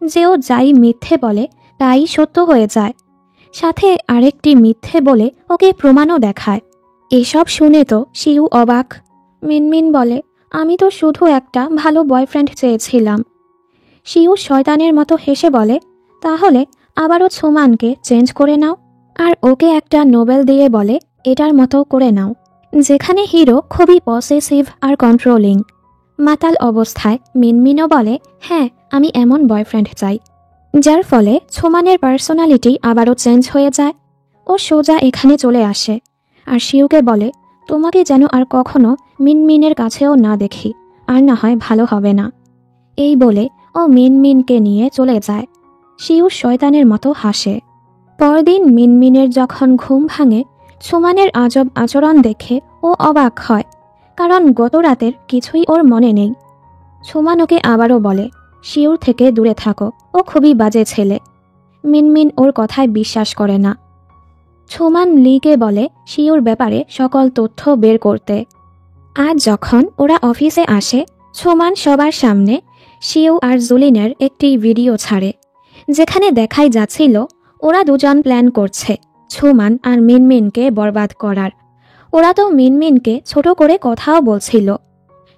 যে ও যাই মিথ্যে বলে তাই সত্য হয়ে যায়। সাথে আরেকটি মিথ্যে বলে ওকে প্রমাণও দেখায়। এসব শুনে তো শিউ অবাক। মিনমিন বলে, আমি তো শুধু একটা ভালো বয়ফ্রেন্ড চেয়েছিলাম। শিউ শয়তানের মতো হেসে বলে, তাহলে আবারও ছোমানকে চেঞ্জ করে নাও, আর ওকে একটা নোবেল দিয়ে বলে এটার মতো করে নাও, যেখানে হিরো খুবই পসেসিভ আর কন্ট্রোলিং। মাতাল অবস্থায় মিনমিনও বলে, হ্যাঁ আমি এমন বয়ফ্রেন্ড চাই। যার ফলে ছোমানের পার্সোনালিটি আবারও চেঞ্জ হয়ে যায়। ও সোজা এখানে চলে আসে আর শিউকে বলে, তোমাকে যেন আর কখনো মিনমিনের কাছেও না দেখি, আর না হয় ভালো হবে না। এই বলে ও মিনমিনকে নিয়ে চলে যায়। শিউ শয়তানের মতো হাসে। পরদিন মিনমিনের যখন ঘুম ভাঙে, ছোমানের আজব আচরণ দেখে ও অবাক হয়, কারণ গত রাতের কিছুই ওর মনে নেই। ছোমান ওকে আবারও বলে, শিউর থেকে দূরে থাকো, ও খুবই বাজে ছেলে। মিনমিন ওর কথায় বিশ্বাস করে না। ছোমান লিকে বলে শিউর ব্যাপারে সকল তথ্য বের করতে। আজ যখন ওরা অফিসে আসে, ছোমান সবার সামনে শিউ আর জুলিনের একটি ভিডিও ছাড়ে, যেখানে দেখাই যাচ্ছিল ওরা দুজন প্ল্যান করছে ছোমান আর মিনমিনকে বরবাদ করার। ওরা তো মিনমিনকে ছোট করে কথাও বলছিল।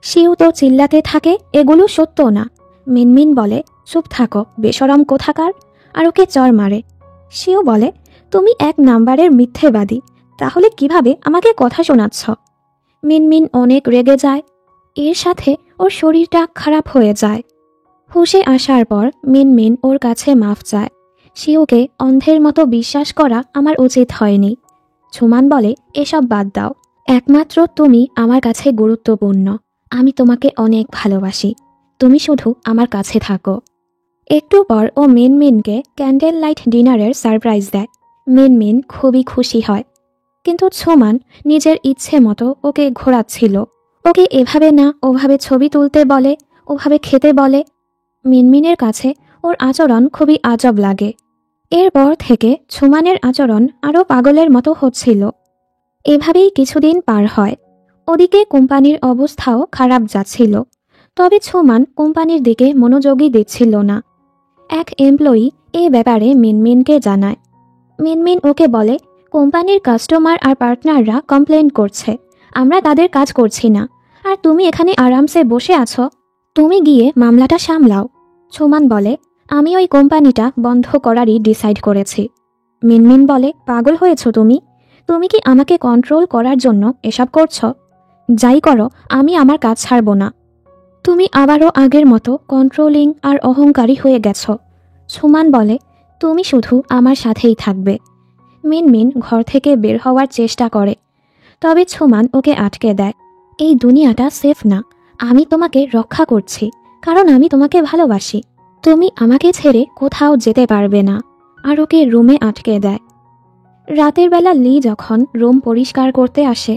শিউ তো চিল্লাতে থাকে এগুলো সত্য না। মিনমিন বলে, চুপ থাকো বেশরম কোথাকার, আর ওকে চর মারে। শিউ বলে, তুমি এক নাম্বারের মিথ্যেবাদী, তাহলে কিভাবে আমাকে কথা শোনাচ্ছ? মিনমিন অনেক রেগে যায়। এর সাথে ওর শরীরটা খারাপ হয়ে যায়। হুশে আসার পর মিনমিন ওর কাছে মাফ চায়। শিউকে অন্ধের মতো বিশ্বাস করা আমার উচিত হয়নি। ছোমান বলে, এসব বাদ দাও, একমাত্র তুমি আমার কাছে গুরুত্বপূর্ণ, আমি তোমাকে অনেক ভালোবাসি, তুমি শুধু আমার কাছে থাকো। একটু পর ও মিনমিনকে ক্যান্ডেল লাইট ডিনারের সারপ্রাইজ দেয়। মিনমিন খুবই খুশি হয়, কিন্তু ছোমান নিজের ইচ্ছে মতো ওকে ঘোরাচ্ছিল। ওকে এভাবে না ওভাবে ছবি তুলতে বলে, ওভাবে খেতে বলে। মিনমিনের কাছে ওর আচরণ খুবই আজব লাগে। এরপর থেকে ছোমানের আচরণ আরও পাগলের মতো হচ্ছিল। এভাবেই কিছুদিন পার হয়। ওদিকে কোম্পানির অবস্থাও খারাপ যাচ্ছিল, তবে ছোমান কোম্পানির দিকে মনোযোগই দিচ্ছিল না। এক এমপ্লয়ি এ ব্যাপারে মিনমিনকে জানায়। মিনমিন ওকে বলে, কোম্পানির কাস্টমার আর পার্টনাররা কমপ্লেন করছে আমরা তাদের কাজ করছি না, আর তুমি এখানে আরামসে বসে আছো, তুমি গিয়ে মামলাটা সামলাও। ছোমান বলে, আমি ওই কোম্পানিটা বন্ধ করারই ডিসাইড করেছি। মিনমিন বলে, পাগল হয়েছো তুমি? তুমি কি আমাকে কন্ট্রোল করার জন্য এসব করছো? যাই করো, আমি আমার কাজ ছাড়ব না। তুমি আবারও আগের মতো কন্ট্রোলিং আর অহংকারী হয়ে গেছো। ছোমান বলে, তুমি শুধু আমার সাথেই থাকবে। মিনমিন ঘর থেকে বের হওয়ার চেষ্টা করে, তবে ছোমান ওকে আটকে দেয়। এই দুনিয়াটা সেফ না, আমি তোমাকে রক্ষা করছি, কারণ আমি তোমাকে ভালোবাসি। তুমি আমাকে ছেড়ে কোথাও যেতে পারবে না, আর ওকে রুমে আটকে দেয়। রাতের বেলা লি যখন রুম পরিষ্কার করতে আসে,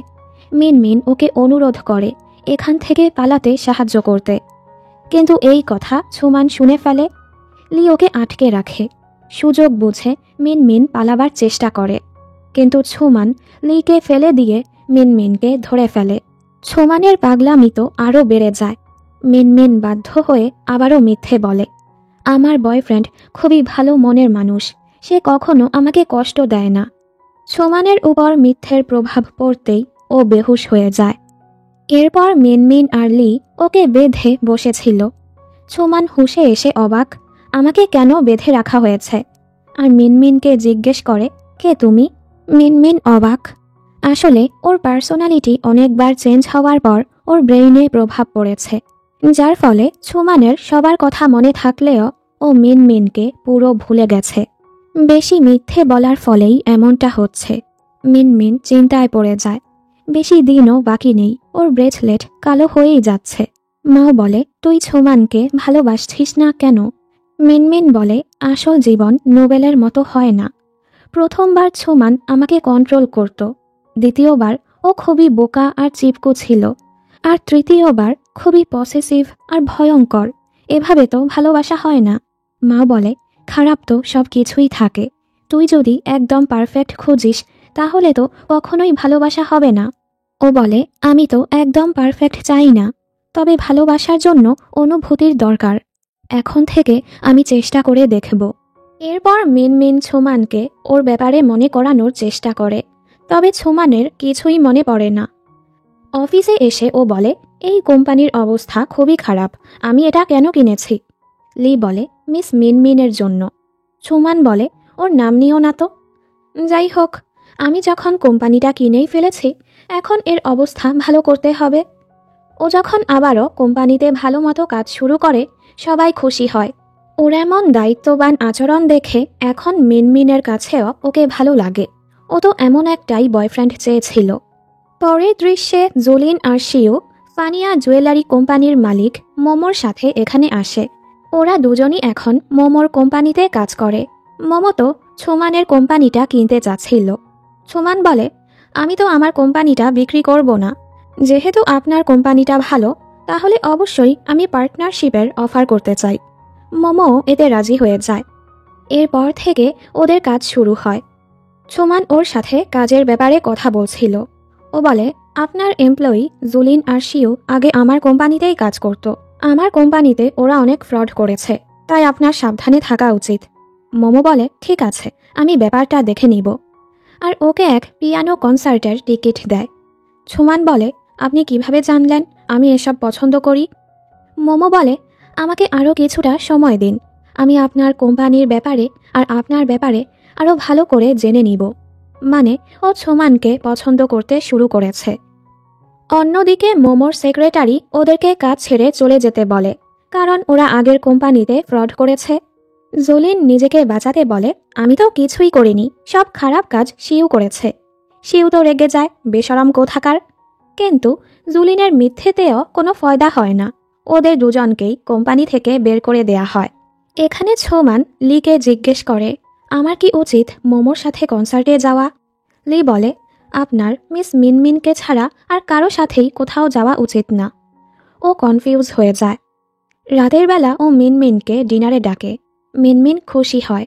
মিনমিন ওকে অনুরোধ করে এখান থেকে পালাতে সাহায্য করতে, কিন্তু এই কথা ছোমান শুনে ফেলে। লি ওকে আটকে রাখে। সুযোগ বুঝে মিনমিন পালাবার চেষ্টা করে, কিন্তু ছোমান লিকে ফেলে দিয়ে মিনমিনকে ধরে ফেলে। ছোমানের পাগলামি তো আরও বেড়ে যায়। মিনমিন বাধ্য হয়ে আবারও মিথ্যে বলে, আমার বয়ফ্রেন্ড খুবই ভালো মনের মানুষ, সে কখনো আমাকে কষ্ট দেয় না। ছোমানের উপর মিথ্যের প্রভাব পড়তেই ও বেহুশ হয়ে যায়। এরপর মিনমিন আর লি ওকে বেঁধে বসেছিল। ছোমান হুঁশে এসে অবাক, আমাকে কেন বেঁধে রাখা হয়েছে? আর মিনমিনকে জিজ্ঞেস করে, কে তুমি? মিনমিন অবাক। আসলে ওর পার্সোনালিটি অনেকবার চেঞ্জ হওয়ার পর ওর ব্রেইনে প্রভাব পড়েছে, যার ফলে ছোমানের সবার কথা মনে থাকলেও ও মিনমিনকে পুরো ভুলে গেছে। বেশি মিথ্যে বলার ফলেই এমনটা হচ্ছে। মিনমিন চিন্তায় পড়ে যায়। বেশি দিনও বাকি নেই, ওর ব্রেসলেট কালো হয়েই যাচ্ছে। মাও বলে, তুই ছোমানকে ভালোবাসছিস না কেন? মিনমিন বলে, আসল জীবন নোবেলের মতো হয় না। প্রথমবার ছোমান আমাকে কন্ট্রোল করত, দ্বিতীয়বার ও খুবই বোকা আর চিপকু ছিল, আর তৃতীয়বার খুবই পসেসিভ আর ভয়ঙ্কর। এভাবে তো ভালোবাসা হয় না। মা বলে, খারাপ তো সব কিছুই থাকে। তুই যদি একদম পারফেক্ট খুঁজিস তাহলে তো কখনোই ভালোবাসা হবে না। ও বলে, আমি তো একদম পারফেক্ট চাই না, তবে ভালোবাসার জন্য অনুভূতির দরকার। এখন থেকে আমি চেষ্টা করে দেখব। এরপর মিনমিন ছোমানকে ওর ব্যাপারে মনে করানোর চেষ্টা করে, তবে ছোমানের কিছুই মনে পড়ে না। অফিসে এসে ও বলে, এই কোম্পানির অবস্থা খুবই খারাপ, আমি এটা কেন কিনেছি? লি বলে, মিস মিনমিনের জন্য। ছোমান বলে, ওর নাম নিও না তো। যাই হোক, আমি যখন কোম্পানিটা কিনেই ফেলেছি, এখন এর অবস্থা ভালো করতে হবে। ও যখন আবারও কোম্পানিতে ভালো মতো কাজ শুরু করে, সবাই খুশি হয়। ওর এমন দায়িত্ববান আচরণ দেখে এখন মিনমিনের কাছেও ওকে ভালো লাগে। ও তো এমন একটাই বয়ফ্রেন্ড চেয়েছিল। পরের দৃশ্যে জোলিন আর শিউ ফানিয়া জুয়েলারি কোম্পানির মালিক মোমোর সাথে এখানে আসে। ওরা দুজনই এখন মোমোর কোম্পানিতে কাজ করে। মোমো তো ছোমানের কোম্পানিটা কিনতে চাচ্ছিল। ছোমান বলে, আমি তো আমার কোম্পানিটা বিক্রি করব না। যেহেতু আপনার কোম্পানিটা ভালো, তাহলে অবশ্যই আমি পার্টনারশিপের অফার করতে চাই। মোমো এতে রাজি হয়ে যায়। এরপর থেকে ওদের কাজ শুরু হয়। ছোমান ওর সাথে কাজের ব্যাপারে কথা বলছিল। ও বলে, আপনার এমপ্লয়ি জুলিন আর শিউ আগে আমার কোম্পানিতেই কাজ করত। আমার কোম্পানিতে ওরা অনেক ফ্রড করেছে, তাই আপনার সাবধানে থাকা উচিত। মোমো বলে, ঠিক আছে, আমি ব্যাপারটা দেখে নিব। আর ওকে এক পিয়ানো কনসার্টের টিকিট দেয়। ছোমান বলে, আপনি কিভাবে জানলেন আমি এসব পছন্দ করি? মোমো বলে, আমাকে আরও কিছুটা সময় দিন। আমি আপনার কোম্পানির ব্যাপারে আর আপনার ব্যাপারে আরও ভালো করে জেনে নিব। মানে, ও ছোমানকে পছন্দ করতে শুরু করেছে। অন্যদিকে মোমোর সেক্রেটারি ওদেরকে কাজ ছেড়ে চলে যেতে বলে, কারণ ওরা আগের কোম্পানিতে ফ্রড করেছে। জোলিন নিজেকে বাঁচাতে বলে, আমি তো কিছুই করিনি, সব খারাপ কাজ শিউ করেছে। শিউ তো রেগে যায়, বেশরম কোথাকার। কিন্তু জুলিনের মিথ্যেতেও কোনো ফয়দা হয় না। ওদের দুজনকেই কোম্পানি থেকে বের করে দেয়া হয়। এখানে ছোমান লিকে জিজ্ঞেস করে, আমার কি উচিত মোমোর সাথে কনসার্টে যাওয়া? লি বলে, আপনার মিস মিনমিনকে ছাড়া আর কারো সাথেই কোথাও যাওয়া উচিত না। ও কনফিউজ হয়ে যায়। রাতের বেলা ও মিনমিনকে ডিনারে ডাকে। মিনমিন খুশি হয়।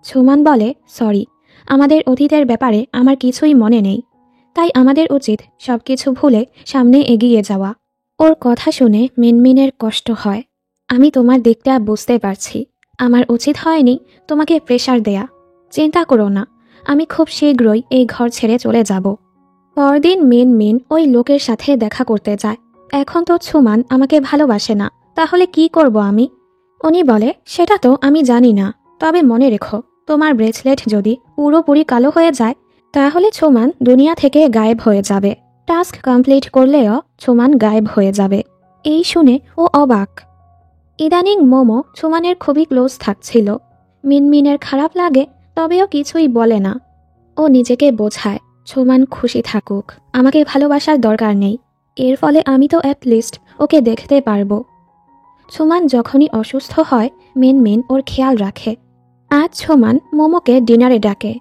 ছোমান বলে, সরি, আমাদের অতীতের ব্যাপারে আমার কিছুই মনে নেই, তাই আমাদের উচিত সবকিছু ভুলে সামনে এগিয়ে যাওয়া। ওর কথা শুনে মিনমিনের কষ্ট হয়। আমি তোমার দিকটা বুঝতে পারছি। আমার উচিত হয়নি তোমাকে প্রেশার দেয়া। চিন্তা করো না, আমি খুব শীঘ্রই এই ঘর ছেড়ে চলে যাব। পরদিন মিনমিন ওই লোকের সাথে দেখা করতে যায়। এখন তো ছোমান আমাকে ভালোবাসে না, তাহলে কি করব আমি? উনি বলে, সেটা তো আমি জানি না, তবে মনে রেখো, তোমার ব্রেসলেট যদি পুরোপুরি কালো হয়ে যায় তাহলে ছোমান দুনিয়া থেকে গায়েব হয়ে যাবে। টাস্ক কমপ্লিট করলেও ছোমান গায়েব হয়ে যাবে। এই শুনে ও অবাক। ইদানিং মোমো ছোমানের খুবই ক্লোজ থাকছিল। মিনমিনের খারাপ লাগে, তবেও কিছুই বলে না। ও নিজেকে বোঝায়, ছোমান খুশি থাকুক, আমাকে ভালোবাসার দরকার নেই। এর ফলে আমি তো অ্যাটলিস্ট ওকে দেখতে পারবো। ছোমান যখনই অসুস্থ হয়, মিনমিন ওর খেয়াল রাখে। আজ ছোমান মোমোকে ডিনারে ডাকে।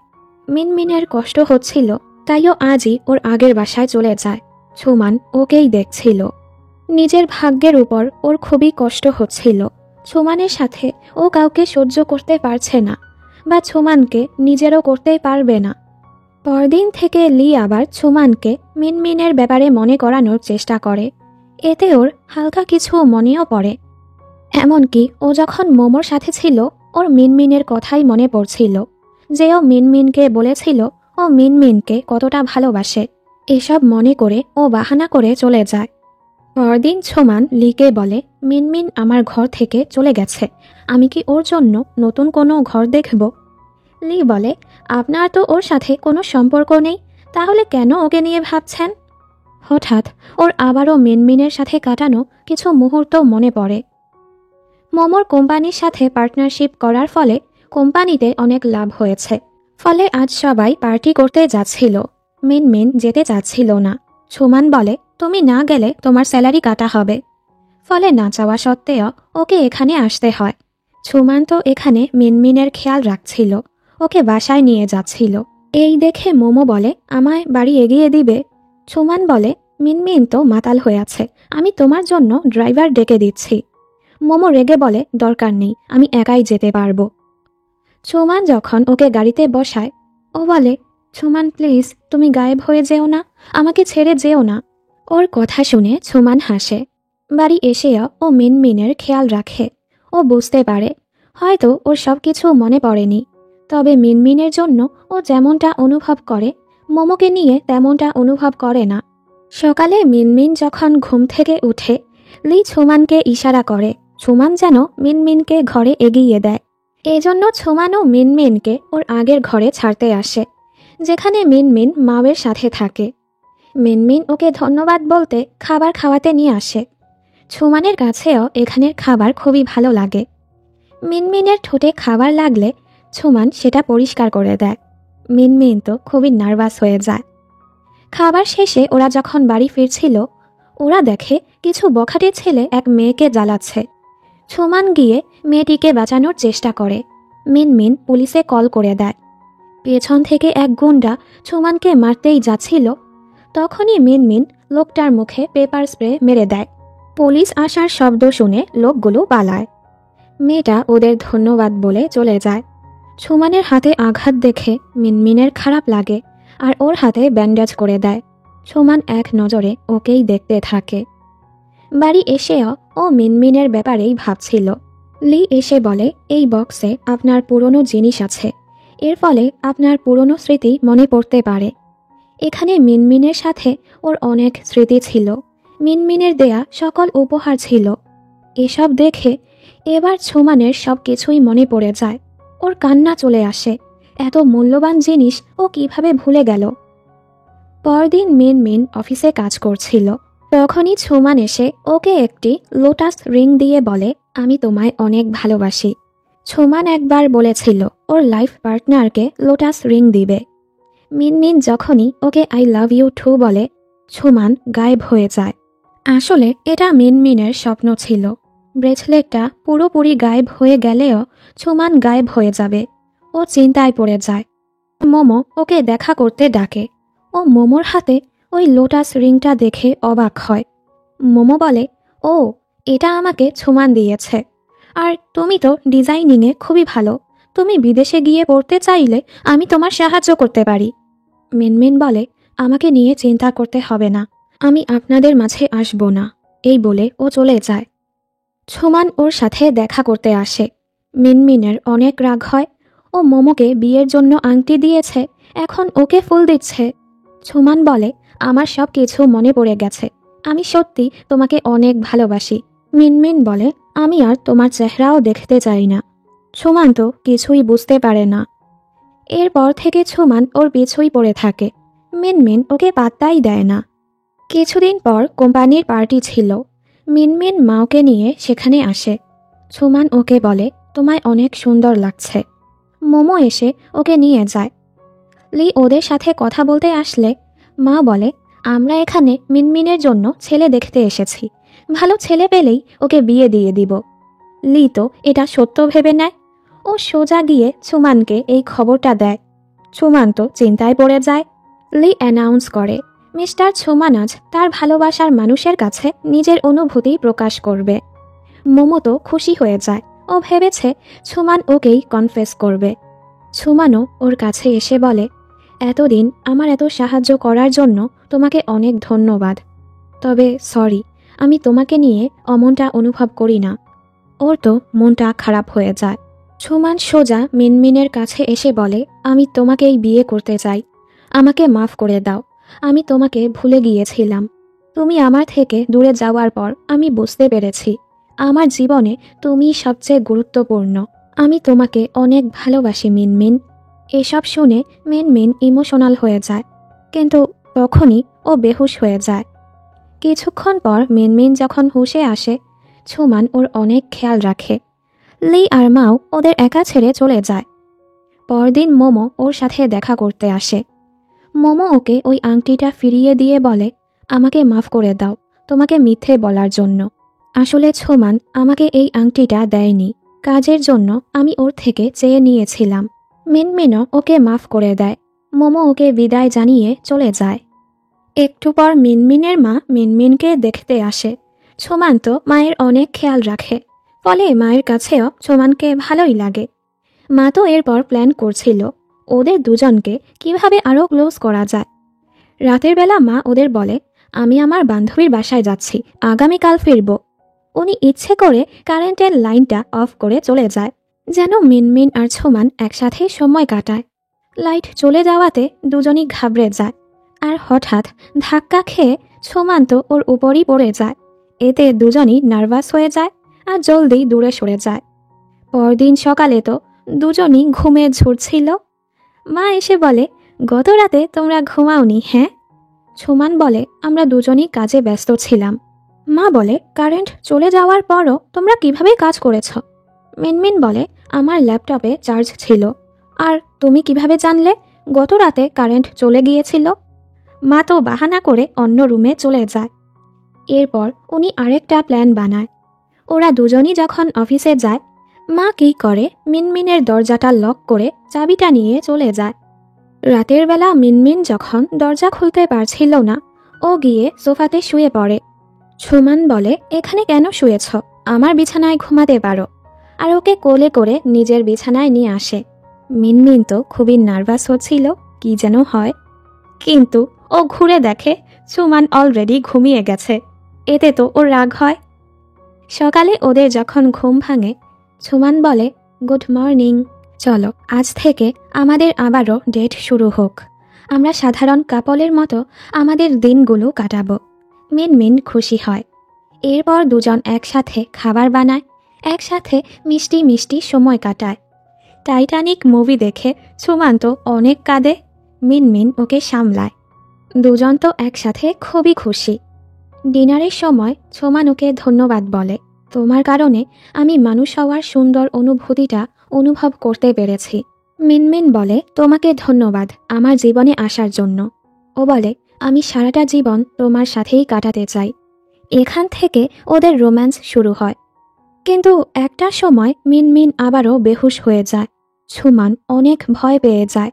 মিনমিনের কষ্ট হচ্ছিল, তাইও আজই ওর আগের বাসায় চলে যায়। ছোমান ওকেই দেখছিল। নিজের ভাগ্যের উপর ওর খুবই কষ্ট হচ্ছিল। ছোমানের সাথে ও কাউকে সহ্য করতে পারছে না, বা ছোমানকে নিজেরও করতেই পারবে না। পরদিন থেকে লি আবার ছোমানকে মিনমিনের ব্যাপারে মনে করানোর চেষ্টা করে। এতে ওর হালকা কিছু মনেও পড়ে। এমনকি ও যখন মোমোর সাথে ছিল, ওর মিনমিনের কথাই মনে পড়ছিল, যে ও মিনমিনকে বলেছিল ও মিনমিনকে কতটা ভালোবাসে। এসব মনে করে ও বাহানা করে চলে যায়। পরদিন ছোমান লিকে বলে, মিনমিন আমার ঘর থেকে চলে গেছে, আমি কি ওর জন্য নতুন কোনো ঘর দেখব? লি বলে, আপনার তো ওর সাথে কোনো সম্পর্ক নেই, তাহলে কেন ওকে নিয়ে ভাবছেন? হঠাৎ ওর আবারও মিনমিনের সাথে কাটানো কিছু মুহূর্ত মনে পড়ে। মোমোর কোম্পানির সাথে পার্টনারশিপ করার ফলে কোম্পানিতে অনেক লাভ হয়েছে, ফলে আজ সবাই পার্টি করতে যাচ্ছিল। মিনমিন যেতে চাচ্ছিল না। সুমান বলে, তুমি না গেলে তোমার স্যালারি কাটা হবে। ফলে না চাওয়া সত্ত্বেও ওকে এখানে আসতে হয়। সুমান তো এখানে মিনমিনের খেয়াল রাখছিল, ওকে বাসায় নিয়ে যাচ্ছিল। এই দেখে মোমো বলে, আমায় বাড়ি এগিয়ে দিবে? সুমান বলে, মিনমিন তো মাতাল হয়ে আছে, আমি তোমার জন্য ড্রাইভার ডেকে দিচ্ছি। মোমো রেগে বলে, দরকার নেই, আমি একাই যেতে পারবো। সুমান যখন ওকে গাড়িতে বসায়, ও বলে, সুমান প্লিজ, তুমি গায়েব হয়ে যেও না, আমাকে ছেড়ে যেও না। ওর কথা শুনে সুমান হাসে। বাড়ি এসেও ও মিনমিনের খেয়াল রাখে। ও বুঝতে পারে হয়তো ওর সব কিছু মনে পড়েনি, তবে মিনমিনের জন্য ও যেমনটা অনুভব করে মোমোকে নিয়ে তেমনটা অনুভব করে না। সকালে মিনমিন যখন ঘুম থেকে উঠে, লি সুমানকে ইশারা করে। সুমান যেন মিনমিনকে ঘরে এগিয়ে দেয়। এজন্য সুমানও মিনমিনকে ওর আগের ঘরে ছাড়তে আসে, যেখানে মিনমিন মায়ের সাথে থাকে। মিনমিন ওকে ধন্যবাদ বলতে খাবার খাওয়াতে নিয়ে আসে। সুমানের কাছেও এখানের খাবার খুবই ভালো লাগে। মিনমিনের ঠোঁটে খাবার লাগলে সুমান সেটা পরিষ্কার করে দেয়। মিনমিন তো খুবই নার্ভাস হয়ে যায়। খাবার শেষে ওরা যখন বাড়ি ফিরছিল, ওরা দেখে কিছু বখাটে ছেলে এক মেয়েকে জ্বালাচ্ছে। সুমান গিয়ে মেয়েটিকে বাঁচানোর চেষ্টা করে। মিনমিন পুলিশে কল করে দেয়। পেছন থেকে এক গুন্ডা সুমানকে মারতেই যাচ্ছিল, তখনই মিনমিন লোকটার মুখে পেপার স্প্রে মেরে দেয়। পুলিশ আসার শব্দ শুনে লোকগুলো পালায়। মেয়েটা ওদের ধন্যবাদ বলে চলে যায়। সুমানের হাতে আঘাত দেখে মিনমিনের খারাপ লাগে আর ওর হাতে ব্যান্ডেজ করে দেয়। সুমান এক নজরে ওকেই দেখতে থাকে। বাড়ি এসেও ও মিনমিনের ব্যাপারেই ভাবছিল। লি এসে বলে, এই বক্সে আপনার পুরনো জিনিস আছে, এর ফলে আপনার পুরনো স্মৃতি মনে পড়তে পারে। এখানে মিনমিনের সাথে ওর অনেক স্মৃতি ছিল, মিনমিনের দেয়া সকল উপহার ছিল। এসব দেখে এবার সুমানের সব কিছুই মনে পড়ে যায়। ওর কান্না চলে আসে। এত মূল্যবান জিনিস ও কিভাবে ভুলে গেল। পরদিন মিনমিন অফিসে কাজ করছিল। তখনই সুমান এসে ওকে একটি লোটাস রিং দিয়ে বলে, আমি তোমায় অনেক ভালোবাসি। সুমান একবার বলেছিল ওর লাইফ পার্টনারকে লোটাস রিং দিবে। মিনমিন যখনই ওকে আই লাভ ইউ টু বলে, সুমান গায়েব হয়ে যায়। আসলে এটা মিনমিনের স্বপ্ন ছিল। ব্রেসলেটটা পুরোপুরি গায়েব হয়ে গেলেও সুমান গায়েব হয়ে যাবে। ও চিন্তায় পড়ে যায়। মোমো ওকে দেখা করতে ডাকে। ও মোমোর হাতে ওই লোটাস রিংটা দেখে অবাক হয়। মোমো বলে, ও, এটা আমাকে সুমান দিয়েছে। আর তুমি তো ডিজাইনিংয়ে খুবই ভালো, তুমি বিদেশে গিয়ে পড়তে চাইলে আমি তোমার সাহায্য করতে পারি। মিনমিন বলে, আমাকে নিয়ে চিন্তা করতে হবে না, আমি আপনাদের মাঝে আসব না। এই বলে ও চলে যায়। সুমান ওর সাথে দেখা করতে আসে। মিনমিনের অনেক রাগ হয়। ও মোমোকে বিয়ের জন্য আংটি দিয়েছে, এখন ওকে ফুল দিচ্ছে। সুমান বলে, আমার সব কিছু মনে পড়ে গেছে, আমি সত্যি তোমাকে অনেক ভালোবাসি। মিনমিন বলে, আমি আর তোমার চেহারাও দেখতে চাই না। সুমান তো কিছুই বুঝতে পারে না। এরপর থেকে সুমান ওর পিছুই পড়ে থাকে। মিনমিন ওকে পাত্তাই দেয় না। কিছুদিন পর কোম্পানির পার্টি ছিল। মিনমিন মাওকে নিয়ে সেখানে আসে। সুমান ওকে বলে, তোমায় অনেক সুন্দর লাগছে। মোমো এসে ওকে নিয়ে যায়। লি ওদের সাথে কথা বলতে আসলে মা বলে, আমরা এখানে মিনমিনের জন্য ছেলে দেখতে এসেছি, ভালো ছেলে পেলেই ওকে বিয়ে দিয়ে দিব। লি তো এটা সত্য ভেবে নেয়। ও সোজা গিয়ে সুমানকে এই খবরটা দেয়। সুমান তো চিন্তায় পড়ে যায়। লি অ্যানাউন্স করে, মিস্টার সুমান আজ তার ভালোবাসার মানুষের কাছে নিজের অনুভূতি প্রকাশ করবে। মোমো তো খুশি হয়ে যায়। ও ভেবেছে সুমান ওকেই কনফেস করবে। সুমানও ওর কাছে এসে বলে, এতদিন আমার এত সাহায্য করার জন্য তোমাকে অনেক ধন্যবাদ। তবে সরি, আমি তোমাকে নিয়ে অমনটা অনুভব করি না। ওর তো মনটা খারাপ হয়ে যায়। সুমান সোজা মিনমিনের কাছে এসে বলে, আমি তোমাকেই বিয়ে করতে চাই, আমাকে মাফ করে দাও, আমি তোমাকে ভুলে গিয়েছিলাম। তুমি আমার থেকে দূরে যাওয়ার পর আমি বুঝতে পেরেছি আমার জীবনে তুমি সবচেয়ে গুরুত্বপূর্ণ। আমি তোমাকে অনেক ভালোবাসি মিনমিন। এসব শুনে মিনমিন ইমোশনাল হয়ে যায়, কিন্তু তখনই ও বেহুশ হয়ে যায়। কিছুক্ষণ পর মিনমিন যখন হুঁশে আসে, সুমান ওর অনেক খেয়াল রাখে। লি আর মাও ওদের একা ছেড়ে চলে যায়। পরদিন মোমো ওর সাথে দেখা করতে আসে। মোমো ওকে ওই আংটিটা ফিরিয়ে দিয়ে বলে, আমাকে মাফ করে দাও তোমাকে মিথ্যে বলার জন্য। আসলে ছোমান আমাকে এই আংটিটা দেয়নি, কাজের জন্য আমি ওর থেকে চেয়ে নিয়েছিলাম। মিনমিনও ওকে মাফ করে দেয়। মোমো ওকে বিদায় জানিয়ে চলে যায়। একটু পর মিনমিনের মা মিনমিনকে দেখতে আসে। ছোমান তো মায়ের অনেক খেয়াল রাখে, ফলে মায়ের কাছেও ছোমানকে ভালোই লাগে। মা তো এরপর প্ল্যান করছিল ওদের দুজনকে কিভাবে আরও ক্লোজ করা যায়। রাতের বেলা মা ওদের বলে, আমি আমার বান্ধবীর বাসায় যাচ্ছি, আগামীকাল ফিরব। উনি ইচ্ছে করে কারেন্টের লাইনটা অফ করে চলে যায়, যেন মিনমিন আর ছোমান একসাথে সময় কাটায়। লাইট চলে যাওয়াতে দুজনই ঘাবড়ে যায়, আর হঠাৎ ধাক্কা খেয়ে ছোমান তো ওর উপরই পড়ে যায়। এতে দুজনই নার্ভাস হয়ে যায় আর জলদি দূরে সরে যায়। পরদিন সকালে তো দুজনই ঘুমে ঝরছিল। মা এসে বলে, গত রাতে তোমরা ঘুমাওনি হ্যাঁ? ছোমান বলে, আমরা দুজনই কাজে ব্যস্ত ছিলাম। মা বলে, কারেন্ট চলে যাওয়ার পরও তোমরা কিভাবে কাজ করেছ? মিনমিন বলে, আমার ল্যাপটপে চার্জ ছিল। আর তুমি কিভাবে জানলে গত রাতে কারেন্ট চলে গিয়েছিল? মা তো বাহানা করে অন্য রুমে চলে যায়। এরপর উনি আরেকটা প্ল্যান বানায়। ওরা দুজনই যখন অফিসে যায়, মা কী করে মিনমিনের দরজাটা লক করে চাবিটা নিয়ে চলে যায়। রাতের বেলা মিনমিন যখন দরজা খুলতে পারছিল না, ও গিয়ে সোফাতে শুয়ে পড়ে। ছোমান বলে, এখানে কেন শুয়েছ? আমার বিছানায় ঘুমাতে পারো। আর ওকে কোলে করে নিজের বিছানায় নিয়ে আসে। মিনমিন তো খুবই নার্ভাস হচ্ছিল কি যেন হয়, কিন্তু ও ঘুরে দেখে ছোমান অলরেডি ঘুমিয়ে গেছে। এতে তো ওর রাগ হয়। সকালে ওদের যখন ঘুম ভাঙে, ছোমান বলে, গুড মর্নিং, চলো আজ থেকে আমাদের আবারও ডেট শুরু হোক। আমরা সাধারণ কাপলের মতো আমাদের দিনগুলো কাটাবো। মিনমিন খুশি হয়। এরপর দুজন একসাথে খাবার বানায়, একসাথে মিষ্টি মিষ্টি সময় কাটায়। টাইটানিক মুভি দেখে ছোমান তো অনেক কাঁদে। মিনমিন ওকে সামলায়। দুজন তো একসাথে খুবই খুশি। ডিনারের সময় ছোমান ওকে ধন্যবাদ বলে, তোমার কারণে আমি মানুষ হওয়ার সুন্দর অনুভূতিটা অনুভব করতে পেরেছি। মিনমিন বলে, তোমাকে ধন্যবাদ আমার জীবনে আসার জন্য। ও বলে, আমি সারাটা জীবন তোমার সাথেই কাটাতে চাই। এখান থেকে ওদের রোম্যান্স শুরু হয়। কিন্তু একটা সময় মিনমিন আবারও বেহুশ হয়ে যায়। ছোমান অনেক ভয় পেয়ে যায়।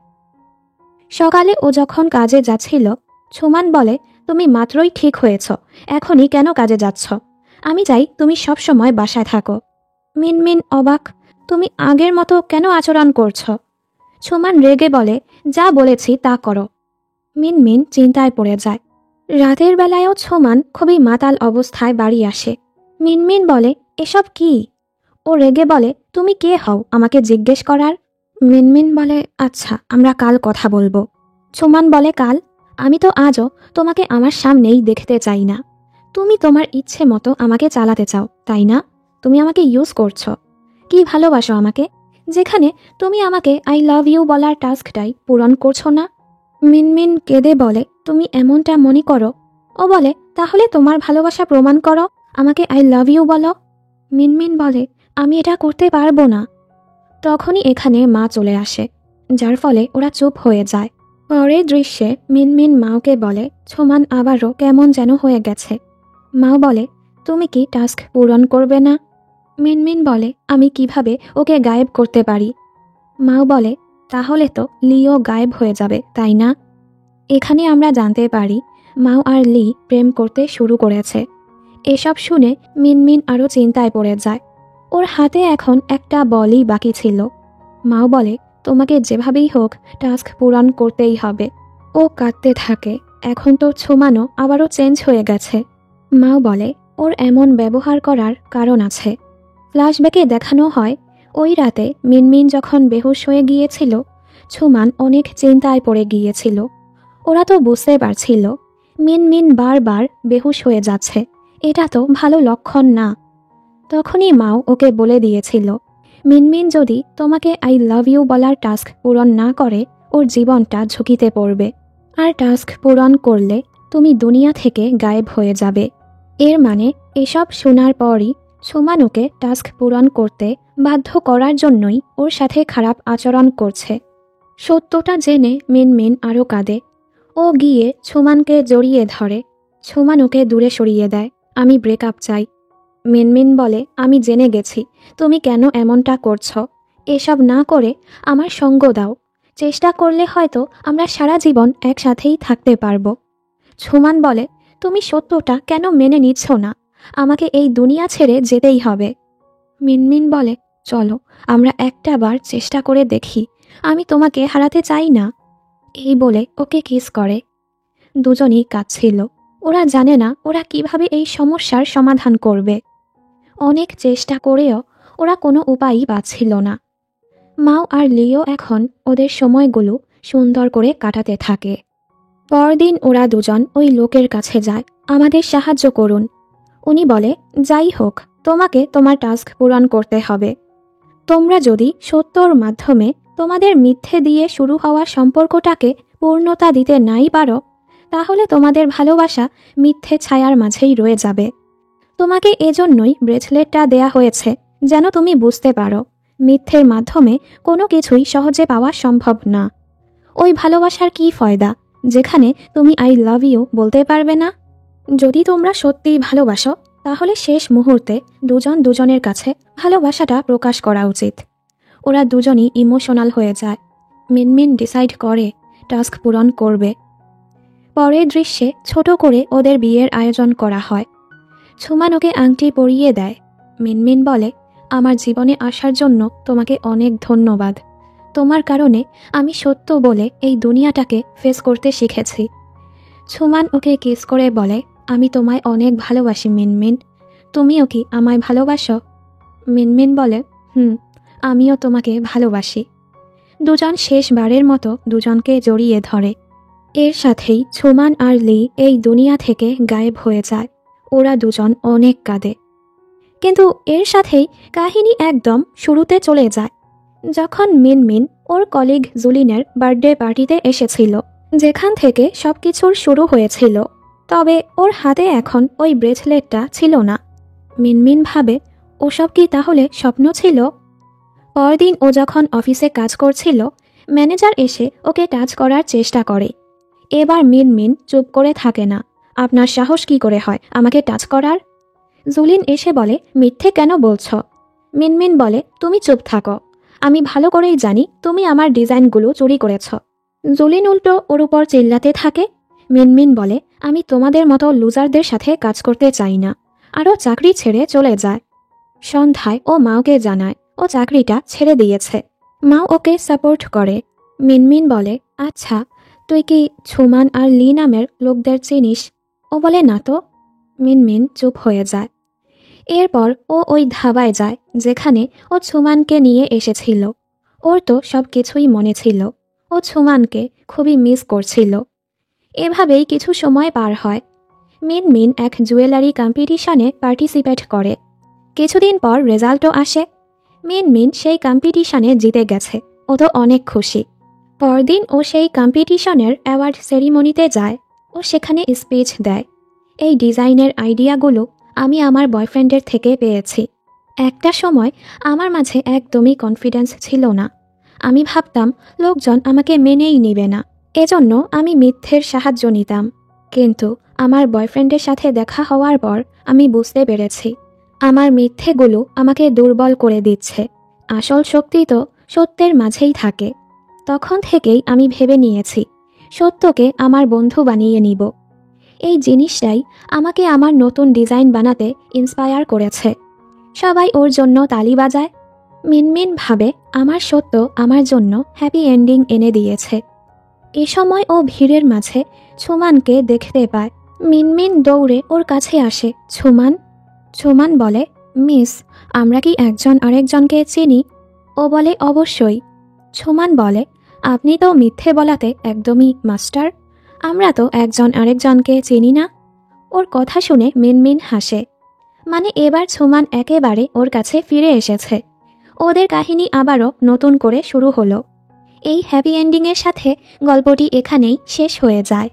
সকালে ও যখন কাজে যাচ্ছিল, ছোমান বলে, তুমি মাত্রই ঠিক হয়েছ, এখনই কেন কাজে যাচ্ছ? আমি চাই তুমি সব সময় বাসায় থাকো। মিনমিন অবাক, তুমি আগের মতো কেন আচরণ করছো? ছোমান রেগে বলে, যা বলেছি তা করো। মিনমিন চিন্তায় পড়ে যায়। রাতের বেলায়ও ছোমান খুবই মাতাল অবস্থায় বাড়ি আসে। মিনমিন বলে, এসব কি? ও রেগে বলে, তুমি কে হও আমাকে জিজ্ঞেস করার? মিনমিন বলে, আচ্ছা আমরা কাল কথা বলবো। ছোমান বলে, কাল? আমি তো আজও তোমাকে আমার সামনেই দেখতে চাই না। তুমি তোমার ইচ্ছে মতো আমাকে চালাতে চাও, তাই না? তুমি আমাকে ইউজ করছো। কি ভালোবাসো আমাকে, যেখানে তুমি আমাকে আই লাভ ইউ বলার টাস্কটাই পূরণ করছো না? মিনমিন কেঁদে বলে, তুমি এমনটা মনে করো? ও বলে, তাহলে তোমার ভালোবাসা প্রমাণ করো, আমাকে আই লাভ ইউ বলো। মিনমিন বলে, আমি এটা করতে পারবো না। তখনই এখানে মা চলে আসে, যার ফলে ওরা চুপ হয়ে যায়। পরের দৃশ্যে মিনমিন মাওকে বলে, ছোমান আবারও কেমন যেন হয়ে গেছে। মাও বলে, তুমি কি টাস্ক পূরণ করবে না? মিনমিন বলে, আমি কিভাবে ওকে গায়েব করতে পারি? মাও বলে, তাহলে তো লিও গায়েব হয়ে যাবে, তাই না? এখানে আমরা জানতে পারি মাও আর লি প্রেম করতে শুরু করেছে। এসব শুনে মিনমিন আরও চিন্তায় পড়ে যায়। ওর হাতে এখন একটা বলই বাকি ছিল। মাও বলে, তোমাকে যেভাবেই হোক টাস্ক পূরণ করতেই হবে। ও কাঁদতে থাকে। এখন তো ছোমানো আবারও চেঞ্জ হয়ে গেছে। মাও বলে, ওর এমন ব্যবহার করার কারণ আছে। ফ্ল্যাশব্যাকে দেখানো হয়, ওই রাতে মিনমিন যখন বেহুশ হয়ে গিয়েছিল, ছোমান অনেক চিন্তায় পড়ে গিয়েছিল। ওরা তো বুঝতে পারছিল মিনমিন বারবার বেহুশ হয়ে যাচ্ছে, এটা তো ভালো লক্ষণ না। তখনই মাও ওকে বলে দিয়েছিল, মিনমিন যদি তোমাকে আই লাভ ইউ বলার টাস্ক পূরণ না করে, ওর জীবনটা ঝুঁকিতে পড়বে। আর টাস্ক পূরণ করলে তুমি দুনিয়া থেকে গায়েব হয়ে যাবে। এর মানে এসব শোনার পরই সুমান ওকে টাস্ক পূরণ করতে বাধ্য করার জন্যই ওর সাথে খারাপ আচরণ করছে। সত্যটা জেনে মিনমিন আরও কাঁদে। ও গিয়ে সুমানকে জড়িয়ে ধরে। সুমান ওকে দূরে সরিয়ে দেয়। আমি ব্রেকআপ চাই। মিনমিন বলে, আমি জেনে গেছি তুমি কেন এমনটা করছো। এসব না করে আমার সঙ্গ দাও। চেষ্টা করলে হয়তো আমরা সারা জীবন একসাথেই থাকতে পারবো। সুমান বলে, তুমি সত্যটা কেন মেনে নিচ্ছ না? আমাকে এই দুনিয়া ছেড়ে যেতেই হবে। মিনমিন বলে, চলো আমরা একটা বার চেষ্টা করে দেখি। আমি তোমাকে হারাতে চাই না। এই বলে ওকে কিস করে। দুজনই কাঁদছিল। ওরা জানে না ওরা কিভাবে এই সমস্যার সমাধান করবে। অনেক চেষ্টা করেও ওরা কোনো উপায়ই পাচ্ছিল না। মাও আর লিও এখন ওদের সময়গুলো সুন্দর করে কাটাতে থাকে। পরদিন ওরা দুজন ওই লোকের কাছে যায়। আমাদের সাহায্য করুন। উনি বলে, যাই হোক তোমাকে তোমার টাস্ক পূরণ করতে হবে। তোমরা যদি সত্যর মাধ্যমে তোমাদের মিথ্যে দিয়ে শুরু হওয়া সম্পর্কটাকে পূর্ণতা দিতে নাই পারো, তাহলে তোমাদের ভালোবাসা মিথ্যে ছায়ার মাঝেই রয়ে যাবে। তোমাকে এজন্যই ব্রেসলেটটা দেয়া হয়েছে, যেন তুমি বুঝতে পারো মিথ্যের মাধ্যমে কোনো কিছুই সহজে পাওয়া সম্ভব না। ওই ভালোবাসার কী ফয়দা যেখানে তুমি আই লাভ ইউ বলতে পারবে না? যদি তোমরা সত্যিই ভালোবাসো তাহলে শেষ মুহূর্তে দুজন দুজনের কাছে ভালোবাসাটা প্রকাশ করা উচিত। ওরা দুজনই ইমোশনাল হয়ে যায়। মিনমিন ডিসাইড করে টাস্ক পূরণ করবে। পরের দৃশ্যে ছোট করে ওদের বিয়ের আয়োজন করা হয়। সুমান ওকে আংটি পরিয়ে দেয়। মিনমিন বলে, আমার জীবনে আসার জন্য তোমাকে অনেক ধন্যবাদ। তোমার কারণে আমি সত্য বলে এই দুনিয়াটাকে ফেস করতে শিখেছি। সুমান ওকে কিস করে বলে, আমি তোমায় অনেক ভালোবাসি মিনমিন। তুমিও কি আমায় ভালোবাসো? মিনমিন বলে, আমিও তোমাকে ভালোবাসি। দুজন শেষবারের মতো দুজনকে জড়িয়ে ধরে। এর সাথেই সুমান আর লি এই দুনিয়া থেকে গায়েব হয়ে যায়। ওরা দুজন অনেক কাঁদে। কিন্তু এর সাথেই কাহিনী একদম শুরুতে চলে যায়, যখন মিনমিন ওর কলিগ জুলিনের বার্থডে পার্টিতে এসেছিল, যেখান থেকে সবকিছুর শুরু হয়েছিল। তবে ওর হাতে এখন ওই ব্রেসলেটটা ছিল না। মিনমিন ভাবে, ওসব কি তাহলে স্বপ্ন ছিল? পরদিন ও যখন অফিসে কাজ করছিল, ম্যানেজার এসে ওকে টাচ করার চেষ্টা করে। এবার মিনমিন চুপ করে থাকে না। আপনার সাহস কি করে হয় আমাকে টাচ করার? জুলিন এসে বলে, মিথ্যে কেন বলছ? মিনমিন বলে, তুমি চুপ থাকো। আমি ভালো করেই জানি তুমি আমার ডিজাইনগুলো চুরি করেছ। জুলিন উল্টো ওর উপর চিল্লাতে থাকে। মিনমিন বলে, আমি তোমাদের মতো লুজারদের সাথে কাজ করতে চাই না। আরও চাকরি ছেড়ে চলে যায়। সন্ধ্যায় ও মাওকে জানায় ও চাকরিটা ছেড়ে দিয়েছে। মাও ওকে সাপোর্ট করে। মিনমিন বলে, আচ্ছা তুই কি সুমান আর লি নামের লোকদের চিনিস? ও বলে, না তো। মিনমিন চুপ হয়ে যায়। এরপর ও ওই ধাবায় যায় যেখানে ও সুমানকে নিয়ে এসেছিল। ওর তো সব কিছুই মনে ছিল। ও সুমানকে খুবই মিস করছিল। এভাবেই কিছু সময় পার হয়। মিনমিন এক জুয়েলারি কম্পিটিশনে পার্টিসিপেট করে। কিছুদিন পর রেজাল্টও আসে। মিনমিন সেই কম্পিটিশনে জিতে গেছে। ও তো অনেক খুশি। পরদিন ও সেই কম্পিটিশনের অ্যাওয়ার্ড সেরিমনিতে যায়। ও সেখানে স্পিচ দেয়। এই ডিজাইনের আইডিয়াগুলো আমি আমার বয়ফ্রেন্ডের থেকে পেয়েছি। একটা সময় আমার মাঝে একদমই কনফিডেন্স ছিল না। আমি ভাবতাম লোকজন আমাকে মেনেই নেবে না, এজন্য আমি মিথ্যের সাহায্য নিতাম। কিন্তু আমার বয়ফ্রেন্ডের সাথে দেখা হওয়ার পর আমি বুঝতে পেরেছি আমার মিথ্যেগুলো আমাকে দুর্বল করে দিচ্ছে। আসল শক্তি তো সত্যের মাঝেই থাকে। তখন থেকেই আমি ভেবে নিয়েছি সত্যকে আমার বন্ধু বানিয়ে নিব। এই জিনিসটাই আমাকে আমার নতুন ডিজাইন বানাতে ইন্সপায়ার করেছে। সবাই ওর জন্য তালি বাজায়। মিনমিন ভাবে আমার সত্য আমার জন্য হ্যাপি এন্ডিং এনে দিয়েছে। এ সময় ও ভিড়ের মাঝে সুমানকে দেখতে পায়। মিনমিন দৌড়ে ওর কাছে আসে। সুমান বলে, মিস, আমরা কি একজন আরেকজনকে চিনি? ও বলে, অবশ্যই। সুমান বলে, আপনি তো মিথ্যে বলাতে একদমই মাস্টার। আমরা তো একজন আরেকজনকে চিনি না। ওর কথা শুনে মিনমিন হাসে। মানে এবার সুমান একেবারে ওর কাছে ফিরে এসেছে। ওদের কাহিনী আবারও নতুন করে শুরু হলো। এই হ্যাপি এন্ডিংয়ের সাথে গল্পটি এখানেই শেষ হয়ে যায়।